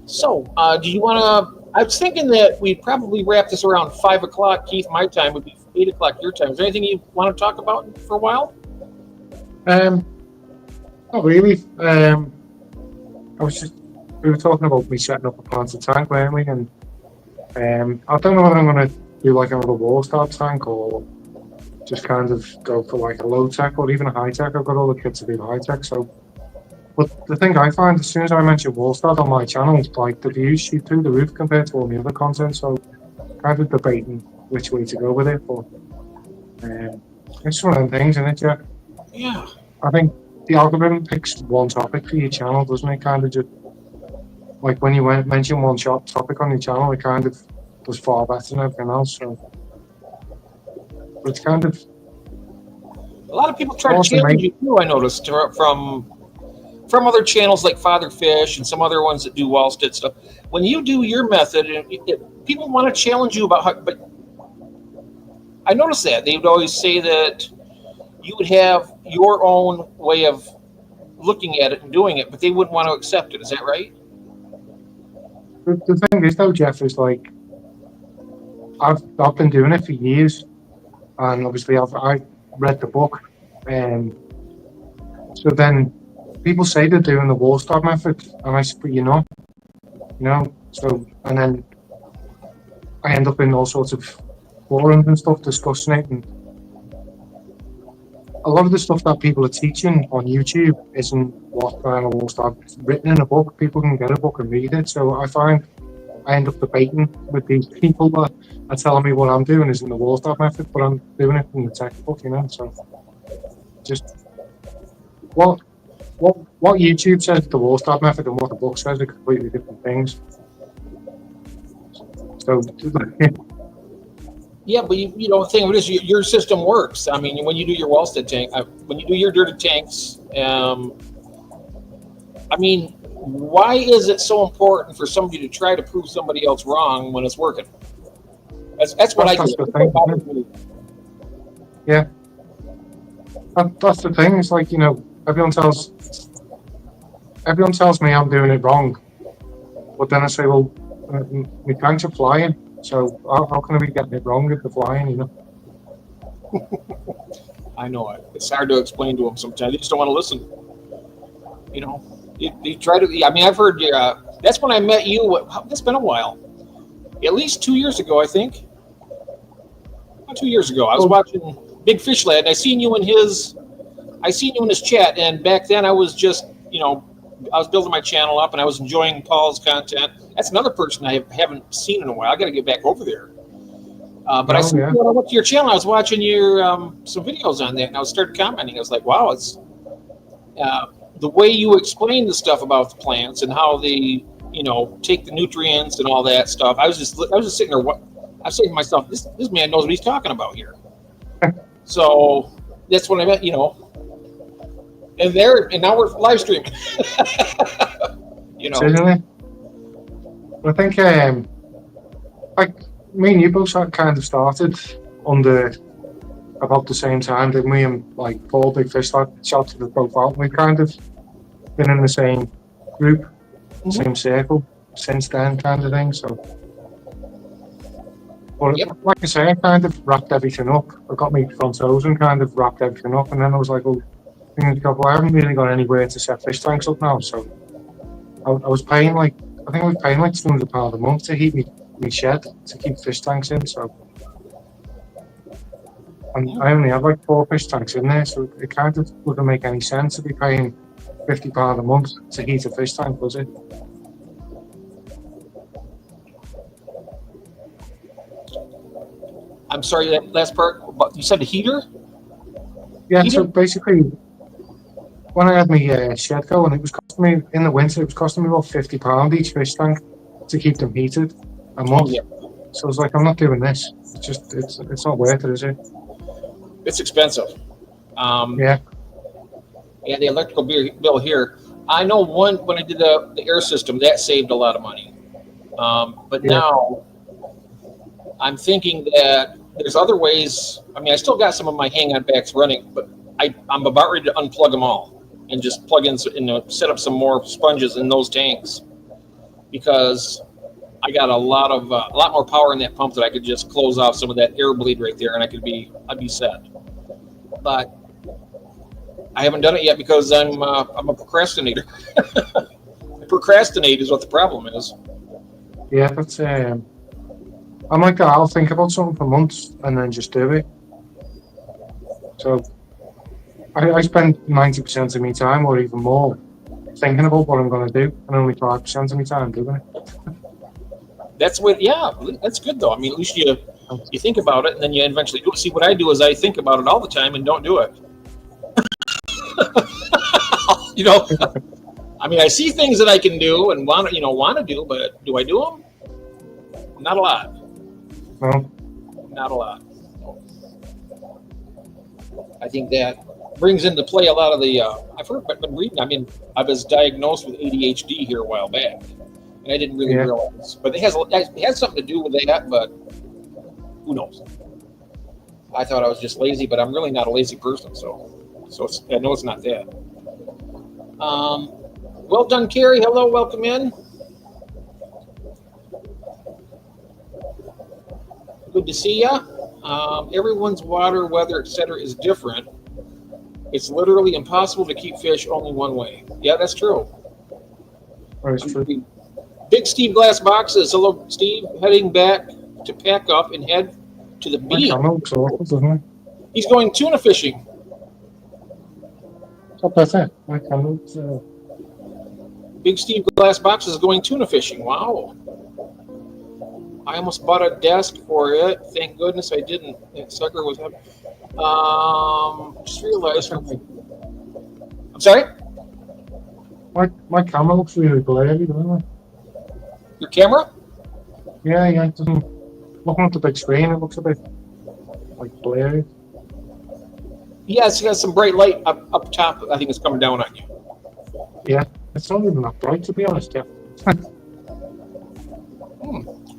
A: So, do you want to I was thinking that we'd probably wrap this around 5 o'clock. Keith, my time would be 8 o'clock your time. Is there anything you want to talk about for a while?
B: Not really. We were talking about me setting up a planted tank, weren't we? And I don't know whether I'm going to do like another wall start tank or just kind of go for like a low tech or even a high tech. I've got all the kids to do high tech. So, but the thing I find, as soon as I mention wall start on my channel, like the views shoot through the roof compared to all the other content. So, kind of debating which way to go with it. But it's one of them things, isn't it, Jack?
A: Yeah.
B: I think the algorithm picks one topic for your channel, doesn't it? Kind of just like when you mention one topic on your channel, it kind of does far better than everything else. So but it's kind of
A: a lot of people try to challenge you too. I noticed from other channels like Father Fish and some other ones that do wall-sit stuff. When you do your method, people want to challenge you about how. But I noticed that they would always say that you would have your own way of looking at it and doing it, but they wouldn't want to accept it. Is that right?
B: The thing is, though, Jeff, is like I've been doing it for years, and obviously I read the book, and so then people say they're doing the wall start method, and I said, but you're not, you know. So and then I end up in all sorts of forums and stuff discussing it, and a lot of the stuff that people are teaching on YouTube isn't what kind of wall start. It's written in a book. People can get a book and read it. So I find I end up debating with these people that are telling me what I'm doing isn't the wall start method, but I'm doing it from the textbook, you know. So just what YouTube says the wall start method and what the book says are completely different things. So
A: yeah, but you know the thing of it is your system works. I mean, when you do your wall-sit tank, when you do your dirty tanks, I mean, why is it so important for somebody to try to prove somebody else wrong when it's working? That's what I think.
B: Yeah, that's the thing. It's like, you know, everyone tells me I'm doing it wrong, but then I say, well, my tanks are flying. So how can I be getting it wrong if they're flying, you know?
A: I know it. It's hard to explain to them sometimes. They just don't want to listen. You know, you try to. I mean, I've heard. That's when I met you. It's been a while. At least 2 years ago, I think. Not 2 years ago, I was watching Big Fish Lad. And I seen you in his chat, and back then I was just, you know, I was building my channel up, and I was enjoying Paul's content. That's another person I haven't seen in a while. I got to get back over there. But when I went to your channel, I was watching your some videos on that, and I started commenting. I was like, wow, it's the way you explain the stuff about the plants and how they, you know, take the nutrients and all that stuff. I was just sitting there. I was saying to myself, this man knows what he's talking about here. So that's when I met, you know. And now we're live streaming. You know.
B: Certainly. I think like me and you both kind of started under about the same time, didn't we? And like Paul Big Fish shot the profile. We've kind of been in the same group, same circle since then, kind of thing. So, but like I say, I kind of wrapped everything up. I got my front toes and kind of wrapped everything up, and then I was like, well, I haven't really got anywhere to set fish tanks up now. So I was paying like, I think I was paying like £200 a month to heat me shed to keep fish tanks in. So, and I only had like 4 fish tanks in there, so it kind of wouldn't make any sense to be paying £50 a month to heat a fish tank, was it?
A: I'm sorry, that last part. But you said a heater?
B: Yeah. Heater? So basically, when I had my shed going, it was costing me in the winter. It was costing me about £50 each fish tank to keep them heated a month. Yeah. So I was like, I'm not doing this. It's just it's not worth it, is it?
A: It's expensive.
B: Yeah.
A: Yeah, the electrical bill here. I know when I did the air system, that saved a lot of money. But now I'm thinking that there's other ways. I mean, I still got some of my hang-on backs running, but I'm about ready to unplug them all and just plug in and set up some more sponges in those tanks, because I got a lot more power in that pump that I could just close off some of that air bleed right there, and I'd be set. But I haven't done it yet because I'm a procrastinator. Procrastinate is what the problem is.
B: Yeah, that's I'm like that. I'll think about something for months and then just do it. So I spend 90% of my time, or even more, thinking about what I'm going to do, and only 5% of my time doing it.
A: That's what. Yeah, that's good though. I mean, at least you think about it, and then you eventually do it. See, what I do is I think about it all the time and don't do it. You know, I mean, I see things that I can do and want to do, but do I do them? Not a lot.
B: No.
A: Not a lot. I think that brings into play a lot of the. I've been reading. I mean, I was diagnosed with ADHD here a while back, and I didn't really realize. But it has something to do with that. But who knows? I thought I was just lazy, but I'm really not a lazy person. So I know it's not that. Well done, Carrie. Hello, welcome in. Good to see ya. Everyone's water, weather, etc. is different. It's literally impossible to keep fish only one way. Yeah, that's true.
B: That's true.
A: Big Steve Glass Boxes. Hello, Steve. Heading back to pack up and head to the beach. He's going tuna fishing. Big Steve Glass Boxes is going tuna fishing. Wow. I almost bought a desk for it. Thank goodness I didn't. That sucker was heavy. Just realized. I'm sorry?
B: My camera looks really blurry, doesn't it?
A: Your camera?
B: Yeah, it doesn't. Looking at the big screen, it looks a bit like blurry.
A: Yeah, it's got some bright light up top. I think it's coming down on you.
B: Yeah, it's not even that bright, to be honest. Yeah.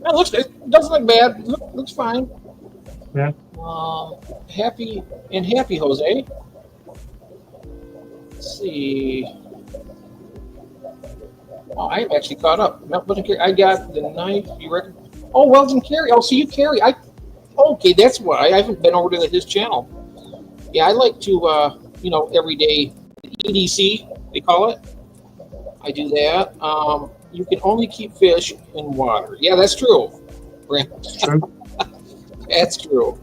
A: It doesn't look bad. Looks fine.
B: Yeah.
A: Happy, Jose. Let's see. Oh, I am actually caught up. I got the knife. You reckon? Oh, Weldon Carey. Oh, so you carry. Okay, that's why I haven't been over to his channel. Yeah, I like to, every day, EDC, they call it. I do that. You can only keep fish in water. Yeah, that's true.
B: True.
A: That's true.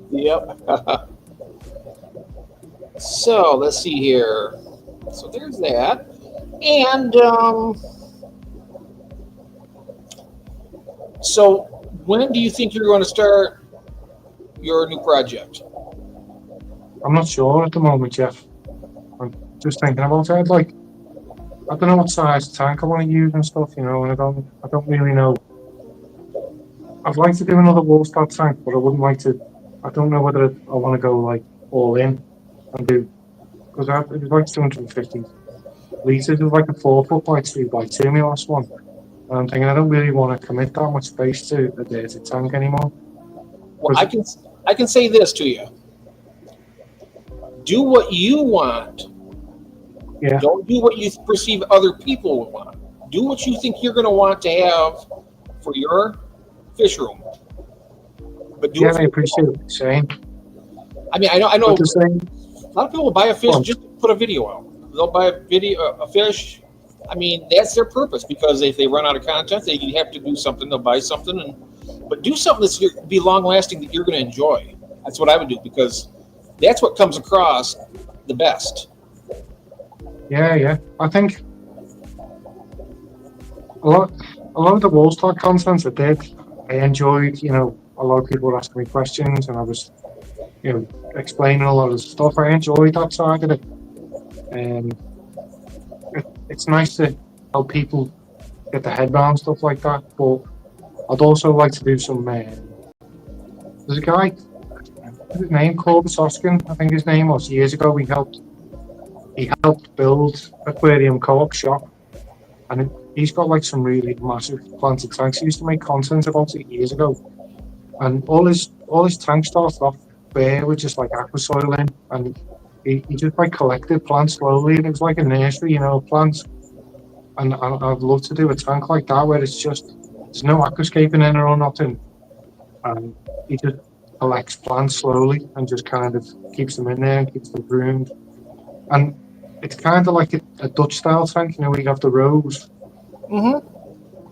A: Yep. So let's see here. So there's that. And so when do you think you're going to start your new project?
B: I'm not sure at the moment, Jeff. I'm just thinking about it. I don't know what size tank I want to use and stuff, and I don't really know. I'd like to do another Wolfstad tank, but I wouldn't like to. I don't know whether I want to go like all in and do, because it was like 250 litres. It was like a 4 foot by 2 by 2, my last one. And I'm thinking I don't really want to commit that much space to a dirty tank anymore.
A: Well, I can say this to you. Do what you want.
B: Yeah.
A: Don't do what you perceive other people will want. Do what you think you're going to want to have for your fish room. But do
B: I appreciate what you're saying.
A: I mean, I know. A lot of people will buy a fish just to put a video out. They'll buy a fish. I mean, that's their purpose, because if they run out of content, they have to do something. They'll buy something, but do something that's going to be long lasting that you're going to enjoy. That's what I would do, because that's what comes across the best.
B: Yeah. I think a lot of the Wolfstad content I did, I enjoyed. A lot of people were asking me questions, and I was, explaining a lot of stuff. I enjoyed that side of it. It's nice to help people get their head around stuff like that. But I'd also like to do some. There's a guy. What's his name? Corbus Oskin, I think his name was. Years ago, he helped build aquarium co-op shop, and he's got like some really massive planted tanks. He used to make content about it years ago, and all his tanks started off bare with just like aqua soil in, and he just like collected plants slowly, and it was like a nursery, plants. and I'd love to do a tank like that where it's just there's no aquascaping in it or nothing, and he just collects plants slowly and just kind of keeps them in there and keeps them groomed. And it's kind of like a Dutch style tank, you know, where you have the rows.
A: Mm-hmm.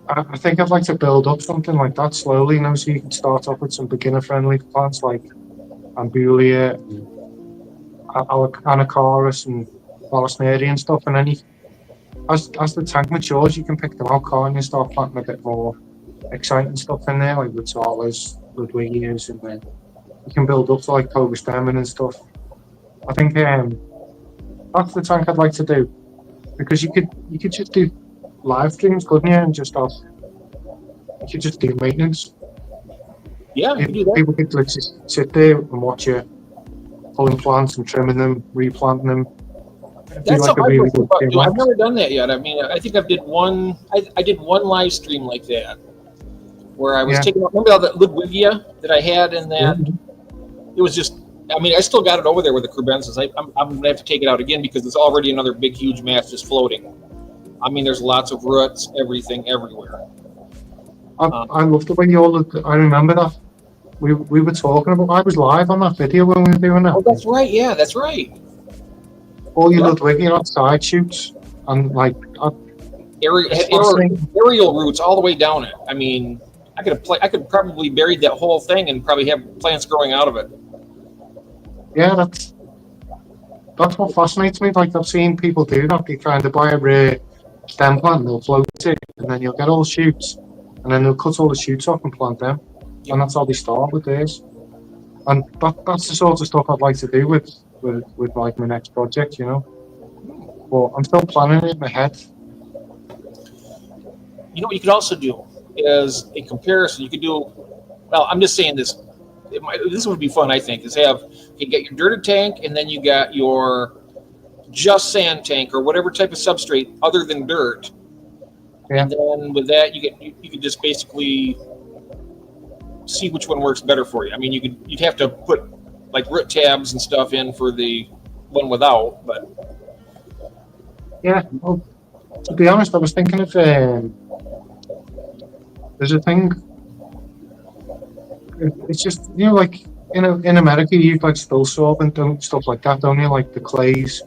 B: I think I'd like to build up something like that slowly, you know, so you can start off with some beginner friendly plants like Ambulia and Anacharis and Valisneria and stuff. And then as the tank matures, you can pick them out, can't you? Start planting a bit more exciting stuff in there, like Rutalas, Ludwigias, and then you can build up to like Povestemen and stuff. I think that's the tank I'd like to do, because you could just do live streams, couldn't you? And just you could just do maintenance.
A: Yeah, you can do that.
B: People could like just sit there and watch you pulling plants and trimming them, replanting them.
A: That's
B: like
A: something
B: a really
A: I've about
B: good
A: doing. I've never done that yet. I mean, I think I did one live stream like that, where I was taking. Remember all that Ludwigia that I had in that? It was just. I mean, I still got it over there with the Crubensis. I'm gonna have to take it out again because it's already another big, huge mass just floating. I mean, there's lots of roots, everything, everywhere.
B: I love the way you all look. I remember that. We were talking about. I was live on that video when we were doing that.
A: Oh, that's right. Yeah, that's right.
B: All you Ludwigia outside shoots and like
A: aerial roots all the way down it. I mean, I could probably bury that whole thing and probably have plants growing out of it.
B: Yeah, that's what fascinates me. Like I've seen people do that. They kind of buy a rare stem plant and they'll float it, and then you'll get all the shoots, and then they'll cut all the shoots off and plant them, and that's how they start with theirs. And that's the sort of stuff I'd like to do with like my next project, you know. But I'm still planning it in my head.
A: You know what you could also do is a comparison. You could do. Well, I'm just saying this. This would be fun, I think. Is you get your dirted tank, and then you got your just sand tank or whatever type of substrate other than dirt.
B: Yeah.
A: And then with that, you could just basically see which one works better for you. I mean, you'd have to put like root tabs and stuff in for the one without, but
B: yeah. Well, to be honest, I was thinking of there's a thing. It's just, you know, like in America, you use like spill sorbent and stuff like that, don't you? Like the clays.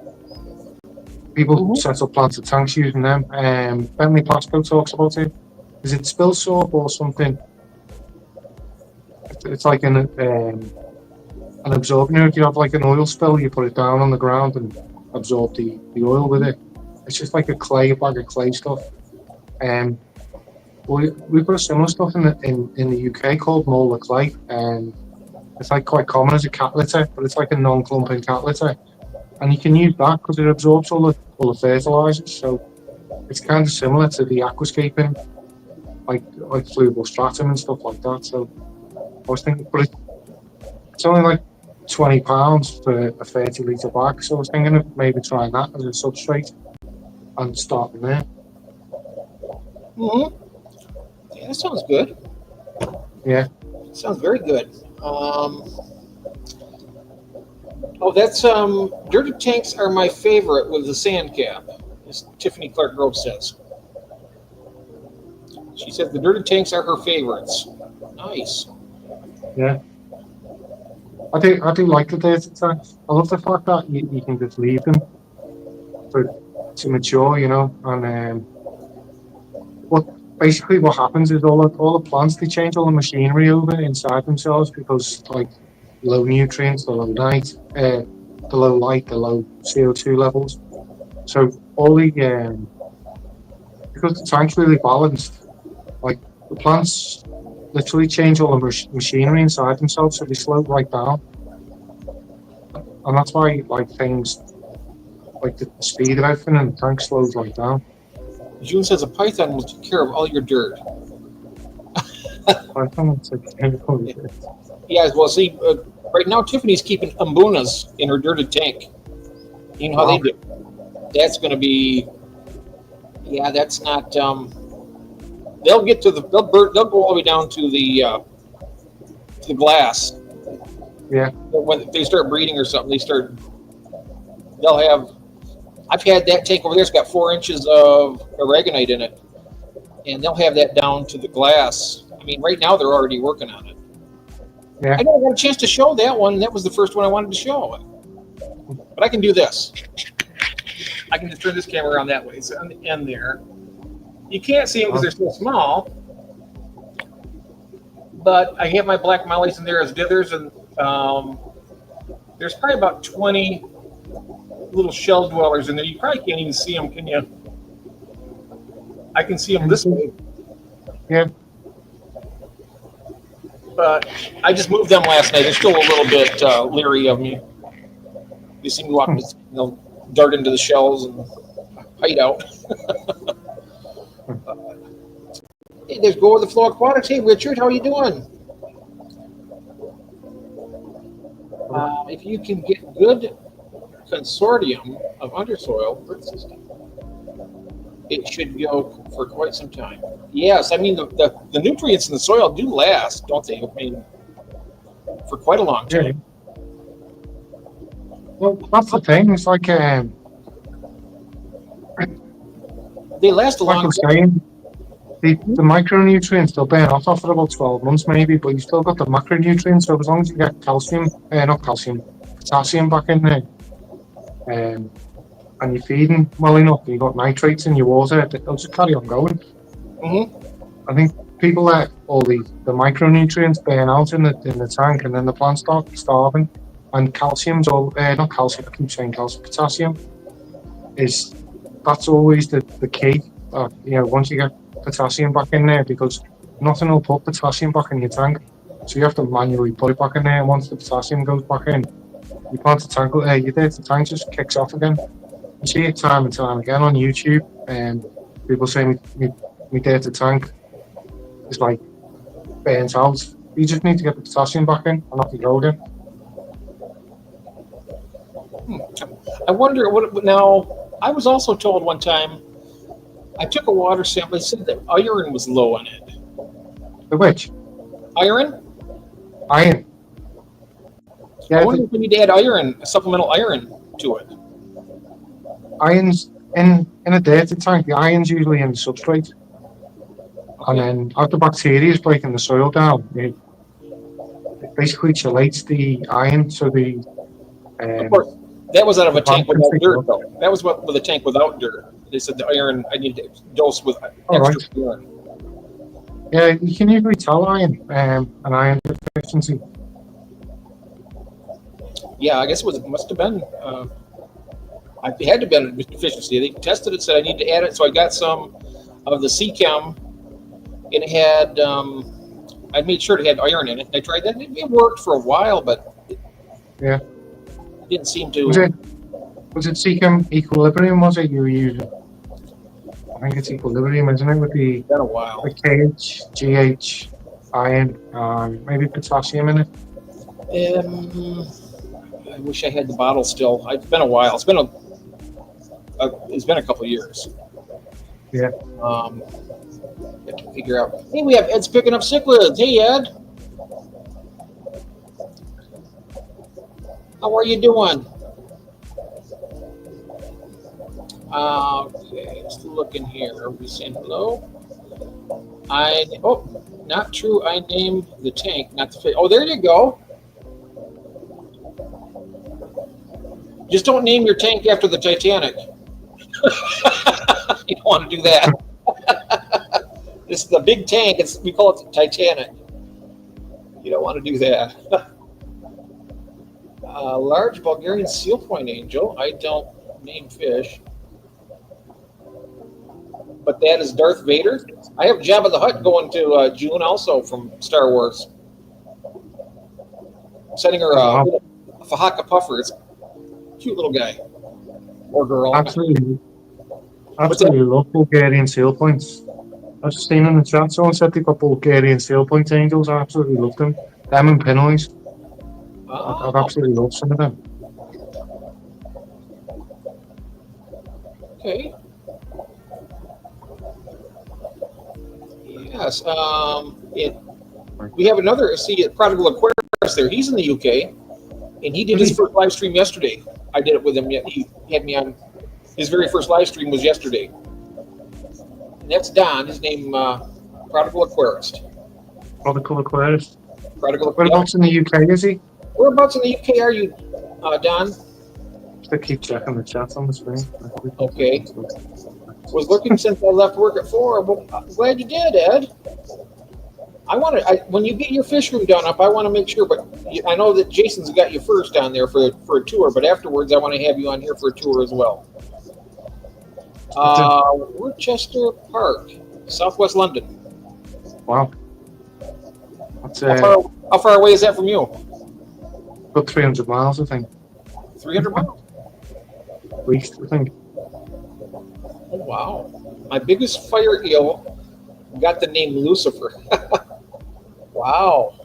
B: People set up planted tanks using them. Bentley Pasco talks about it. Is it spill sorb or something? It's like an absorbent. You know, if you have like an oil spill, you put it down on the ground and absorb the oil with it. It's just like a bag of clay stuff. We've got similar stuff in the UK called molar clay, and it's like quite common as a cat litter, but it's like a non-clumping cat litter, and you can use that because it absorbs all the fertilizers. So it's kind of similar to the aquascaping, like fluvial stratum and stuff like that. So I was thinking, but it's only like £20 for a 30-litre bag. So I was thinking of maybe trying that as a substrate and starting there.
A: Mm-hmm. Yeah, that sounds good.
B: Yeah.
A: Sounds very good. That's dirted tanks are my favorite with the sand cap, as Tiffany Clark Grove says. She said the dirted tanks are her favorites. Nice.
B: Yeah. I do like the dirted tanks. I love the fact that you can just leave them to mature, you know, and basically what happens is all the plants, they change all the machinery over inside themselves because like low nutrients, the low light, the low CO2 levels. So all the because the tank's really balanced, like the plants literally change all the machinery inside themselves, so they slow right down. And that's why like things like the speed of everything in the tank slows right down.
A: June says a python will take care of all your dirt. Yeah, well, see, right now Tiffany's keeping umbunas in her dirted tank. You know how they do. That's going to be, yeah, that's not. They'll get to they'll go all the way down to the glass.
B: Yeah.
A: When they start breeding or something, they'll have I've had that tank over there. It's got 4 inches of aragonite in it, and they'll have that down to the glass. I mean, right now they're already working on it.
B: Yeah.
A: I never got a chance to show that one. That was the first one I wanted to show. But I can do this. I can just turn this camera around that way. It's on the end there. You can't see them because they're so small. But I have my black mollies in there as dithers, and there's probably about 20 little shell dwellers in there. You probably can't even see them, can you? I can see them this way.
B: Yeah.
A: But I just moved them last night. They're still a little bit leery of me. They seem to walk, dart into the shells and hide out. Hey, there's Go With The Flow Aquatics. Hey, Richard, how are you doing? If you can get good consortium of undersoil root system, it should go for quite some time. Yes, I mean, the nutrients in the soil do last, don't they? I mean, for quite a long time.
B: Yeah. Well, that's the thing. It's like
A: They last a
B: like
A: long
B: I'm
A: time.
B: saying, the micronutrients, they'll burn off after about 12 months maybe, but you've still got the macronutrients, so as long as you get potassium back in there, and you're feeding well enough, you've got nitrates in your water, they'll just carry on going. I think people let all the micronutrients burn out in the tank, and then the plants start starving. And calcium's all, not calcium, I keep saying calcium, potassium, that's always the key. Once you get potassium back in there, because nothing will put potassium back in your tank, so you have to manually put it back in there. And once the potassium goes back in, you plant the tank, the tank just kicks off again. You see it time and time again on YouTube, and people say me dirty tank is like burnt out. You just need to get the potassium back in and off you go again.
A: I wonder what now. I was also told one time, I took a water sample. They said that iron was low in it.
B: The which?
A: Iron?
B: Iron. Yeah,
A: I wonder if we need to add iron, supplemental iron to it.
B: Iron's in a dirty tank. The iron's usually in the substrate, and then after bacteria is breaking the soil down, it basically chelates the iron. So the
A: of course, that was out of a tank without dirt, though. That was with a tank without dirt. They said the iron I need to dose with extra iron.
B: Yeah, you can usually tell an iron deficiency.
A: Yeah, I guess it must have been. It had to have been a deficiency. They tested it, said I need to add it, so I got some of the C-Chem, and it had. I made sure it had iron in it. I tried that. It worked for a while, but
B: yeah,
A: it didn't seem to.
B: Was it C-Chem Equilibrium? Was it you were using? I think it's Equilibrium, isn't it? With the
A: been a while.
B: Like KH, GH, iron, maybe potassium in it.
A: I wish I had the bottle still. It's been a while. It's been a couple of years.
B: Yeah.
A: Have to figure out. Hey, we have Ed's picking up cichlids. Hey, Ed. How are you doing? Okay, let's look in here. Are we saying hello? Not true. I named the tank, not the fish. Oh, there you go. Just don't name your tank after the Titanic. You don't want to do that. This is the big tank. We call it the Titanic. You don't want to do that. Large Bulgarian seal point angel. I don't name fish. But that is Darth Vader. I have Jabba the Hutt going to June also from Star Wars. I'm sending her a Fahaka Puffer. It's a cute little guy. Or girl.
B: Absolutely love Bulgarian seal points. I've just seen in the chat, someone said they got Bulgarian seal point angels. I absolutely love them. Them and Pinoys. I've absolutely loved some of them.
A: Okay. Yes. We have another, Prodigal Aquarius there. He's in the UK, and he did his first live stream yesterday. I did it with him. He had me on His very first live stream was yesterday. And that's Don. His name, Prodigal Aquarist.
B: Prodigal Aquarist.
A: Prodigal.
B: Whereabouts in the UK is he?
A: Whereabouts in the UK are you, Don?
B: I keep checking the chat on the screen.
A: Okay. Was looking since I left work at 4. Well, I'm glad you did, Ed. When you get your fish room done up, I want to make sure, but I know that Jason's got you first down there for a tour, but afterwards I want to have you on here for a tour as well. Worcester Park, Southwest London.
B: Wow. That's
A: how far away is that from you?
B: about 300 miles, I think.
A: 300 miles?
B: At least, I think.
A: Oh, wow. My biggest fire eel got the name Lucifer. Wow.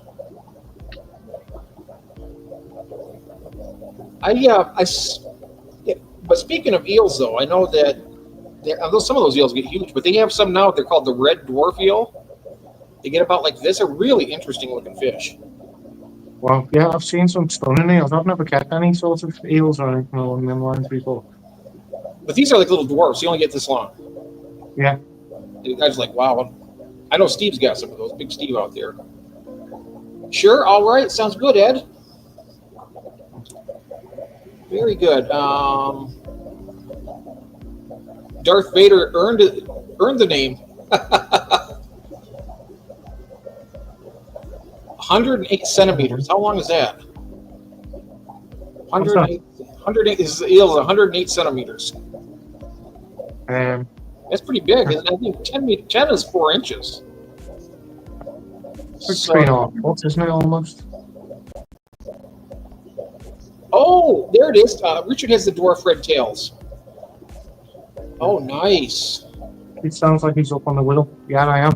A: But speaking of eels, though, I know that although some of those eels get huge, but they have some now. They're called the red dwarf eel. They get about like this. A really interesting looking fish.
B: Well, yeah, I've seen some stunning eels. I've never kept any sorts of eels or anything along them lines before.
A: But these are like little dwarfs. You only get this long.
B: Yeah.
A: I was like, wow. I know Steve's got some of those. Big Steve out there. Sure. All right. Sounds good, Ed. Very good. Darth Vader earned the name. 108 centimeters. How long is that? 108 is the eel. 108 centimeters. That's pretty big. I think 10 is 4 inches.
B: It's 3.5 foot, isn't it, almost?
A: Oh, there it is. Richard has the dwarf red tails. Oh, nice.
B: It sounds like he's up on the whittle. Yeah, I am.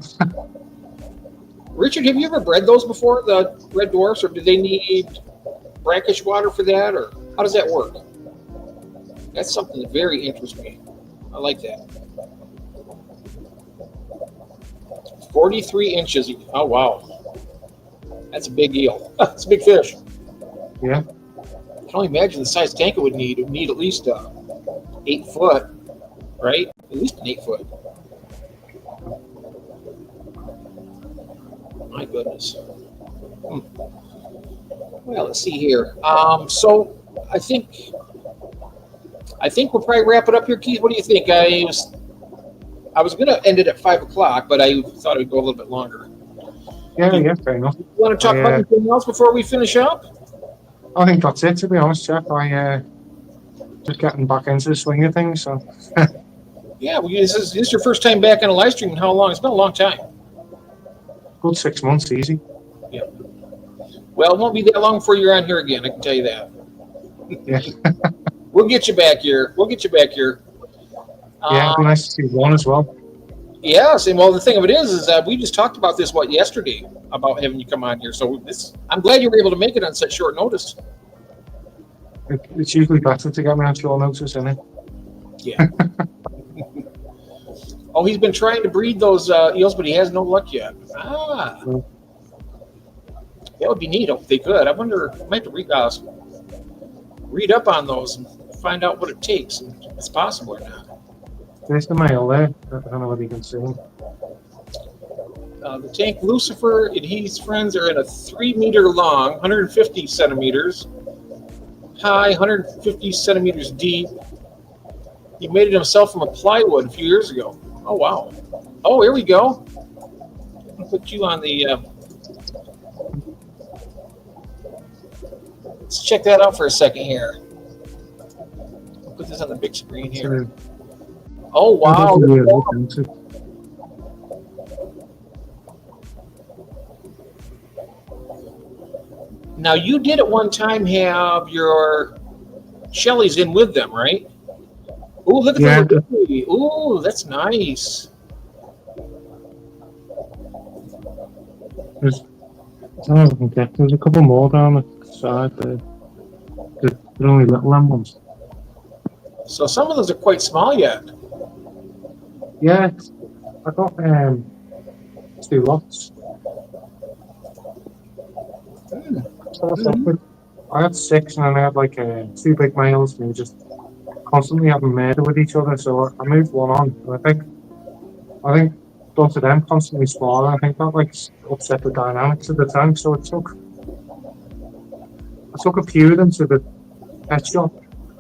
A: Richard, have you ever bred those before, the red dwarfs, or do they need brackish water for that, or how does that work? That's something that very interests me. I like that. 43 inches. Oh, wow. That's a big eel. That's a big fish.
B: Yeah.
A: I can only imagine the size tank it would need. It would need at least 8 foot, right? At least an 8 foot. My goodness. Well, let's see here. So I think we'll probably wrap it up here, Keith. What do you think? I was going to end it at 5 o'clock, but I thought it would go a little bit longer.
B: Yeah, fair enough.
A: You want to talk about anything else before we finish up?
B: I think that's it, to be honest, Jeff. I just getting back into the swing of things, so.
A: Yeah, well, this is your first time back on a live stream in how long? It's been a long time.
B: Good 6 months, easy.
A: Yeah. Well, it won't be that long before you're on here again, I can tell you that.
B: Yeah.
A: We'll get you back here.
B: Yeah, it'd be nice to see one as well.
A: Yes, and well, the thing of it is that we just talked about this, yesterday, about having you come on here. So I'm glad you were able to make it on such short notice.
B: It's usually better to get me on short notice, isn't it?
A: Yeah. Oh, he's been trying to breed those eels, but he has no luck yet. That would be neat if they could. I wonder, I might have to read up on those and find out what it takes, and if it's possible or not.
B: There's the male there. I don't know whether you can see him.
A: The tank Lucifer and his friends are in a 3 meter long, 150 centimeters high, 150 centimeters deep. He made it himself from a plywood a few years ago. Oh, wow. Oh, here we go. I'll put you on the... Let's check that out for a second here. I'll put this on the big screen here. Oh, wow. Now, you did at one time have your Shelleys in with them, right? Oh, look at that. Oh, that's nice.
B: There's a couple more down the side there. They're only little ones.
A: So some of those are quite small yet.
B: Yeah, I got 2 lots. So I had 6, and then I had like 2 big males, and just constantly having murder with each other. So I moved one on. And I think both of them constantly sparring. I think that like upset the dynamics of the tank. So I took a few of them to the pet shop,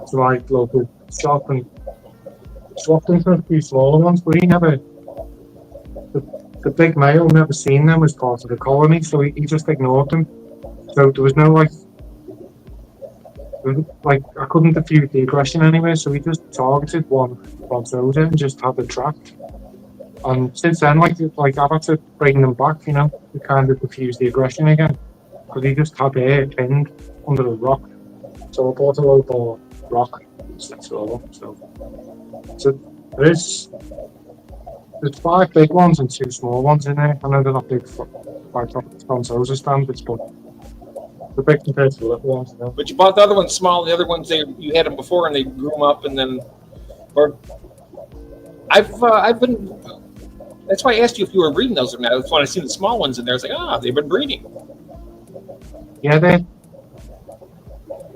B: to my local shop, and swapped them for a few smaller ones. But the big male never seen them as part of the colony, so he just ignored them. So there was no like I couldn't diffuse the aggression anyway, so he just targeted one soldier and just had it trapped. And since then, like I've had to bring them back, to kind of diffuse the aggression again, because he just had it pinned under a rock. So I bought a local rock and set it all up. So there's 5 big ones and 2 small ones in there. I know they're not big by Francosa standards, but they're big compared to the little ones.
A: But you bought the other ones small. The other ones you had them before, and they grew them up, and then. Or I've been. That's why I asked you if you were breeding those or not. That's when I seen the small ones in there. I was like, they've been breeding.
B: Yeah,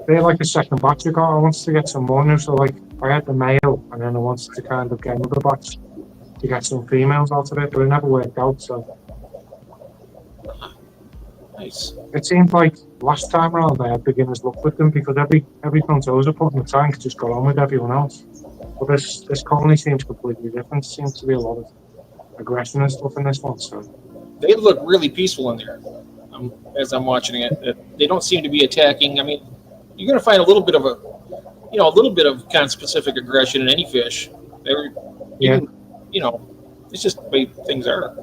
B: they're like a second batch I got. I wanted to get some more new, so like I had the male, and then I wanted to kind of get another batch to get some females out of it, but it never worked out. So
A: nice.
B: It seemed like last time around I had beginner's luck with them, because every Francosa put in the tank just got on with everyone else. But this colony seems completely different. Seems to be a lot of aggression and stuff in this one. So
A: They look really peaceful in there. As I'm watching it, they don't seem to be attacking. I mean, you're going to find a little bit of conspecific aggression in any fish. It's just the way things are.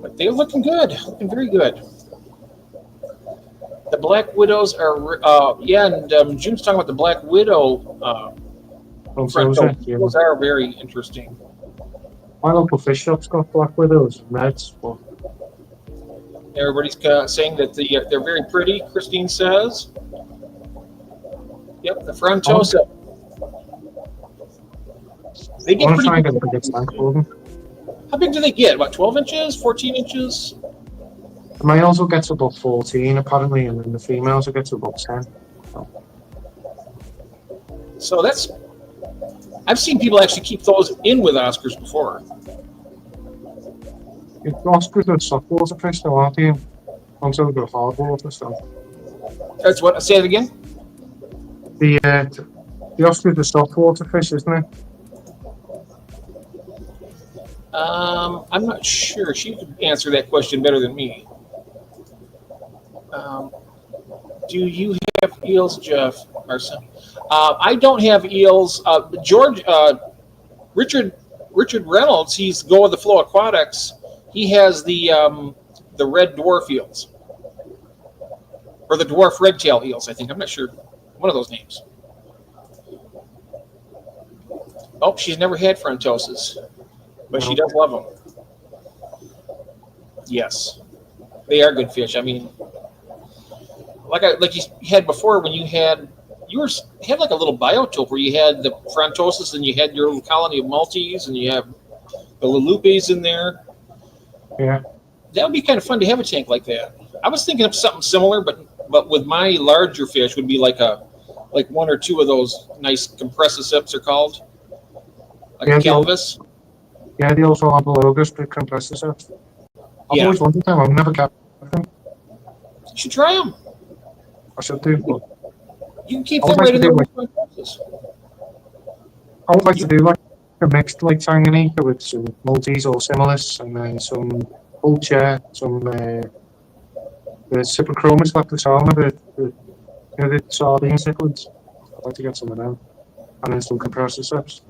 A: But they're looking good, looking very good. The Black Widows are, and June's talking about the Black Widow. Those are very interesting.
B: My local fish shop's got Black Widows and Reds. But
A: everybody's saying that they're very pretty. Christine says. Yep, the Frontosa. They get pretty big. How big do they get? About 12 inches? 14 inches?
B: The males will get to about 14 apparently, and then the females will get to about 10.
A: So that's... I've seen people actually keep those in with Oscars before.
B: Oscars are saltwater fish, though, aren't they? Until they're hard water, so.
A: That's what? Say it again?
B: The Oscars are saltwater fish, isn't it?
A: I'm not sure. She could answer that question better than me. Do you have eels, Jeff? I don't have eels. Richard Reynolds, he's Go with the Flow Aquatics. He has the red dwarf eels, or the dwarf red tail eels. I think, I'm not sure, one of those names. Oh, she's never had Frontoses, but she does love them. Yes, they are good fish. I mean, like you had before, when you had like a little biotope where you had the Frontosis and you had your little colony of Maltese and you have the Lulupes in there.
B: Yeah,
A: that would be kind of fun to have a tank like that. I was thinking of something similar, but with my larger fish would be like one or two of those nice compressiceps are called, like a Calvus.
B: Yeah, they also have Belugas, big compressiceps. I've always wanted them. I've never kept them.
A: You should try them.
B: I should do. But
A: you can keep them right in there with Frontosis.
B: I would like to do like a mixed like Tanganyika with some Maltese or Similis, and then some Ulcha, some the Cyprochromis lactosoma, the sardine cichlids. I'd like to get some of them, and then some compressiceps.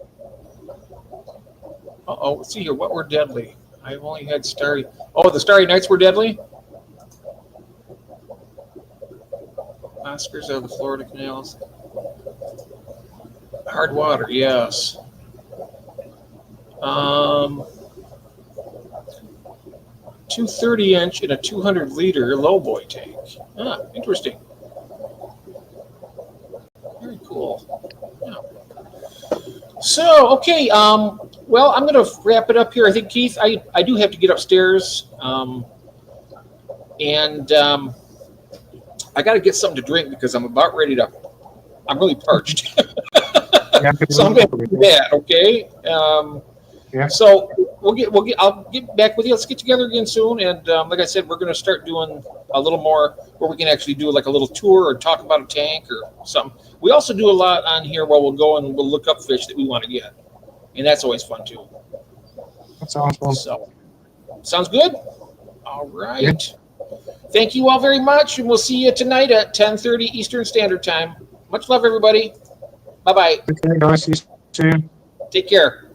A: Let's see here. What were deadly? I've only had starry. Oh, the starry nights were deadly. Oscars of the Florida canals. Hard water, yes. 230-inch in a 200-liter low-boy tank. Interesting. Very cool. Yeah. So, okay. Well, I'm going to wrap it up here. I think, Keith, I do have to get upstairs. I got to get something to drink because I'm about ready to. I'm really parched.
B: Yeah,
A: So I'm going to do that. Okay.
B: Yeah.
A: So I'll get back with you. Let's get together again soon. And like I said, we're going to start doing a little more where we can actually do like a little tour or talk about a tank or something. We also do a lot on here where we'll go and we'll look up fish that we want to get, and that's always fun too.
B: That sounds fun.
A: So, sounds good. All right. Yeah. Thank you all very much, and we'll see you tonight at 10:30 Eastern Standard Time. Much love, everybody. Bye bye.
B: Okay, guys. See you soon.
A: Take care.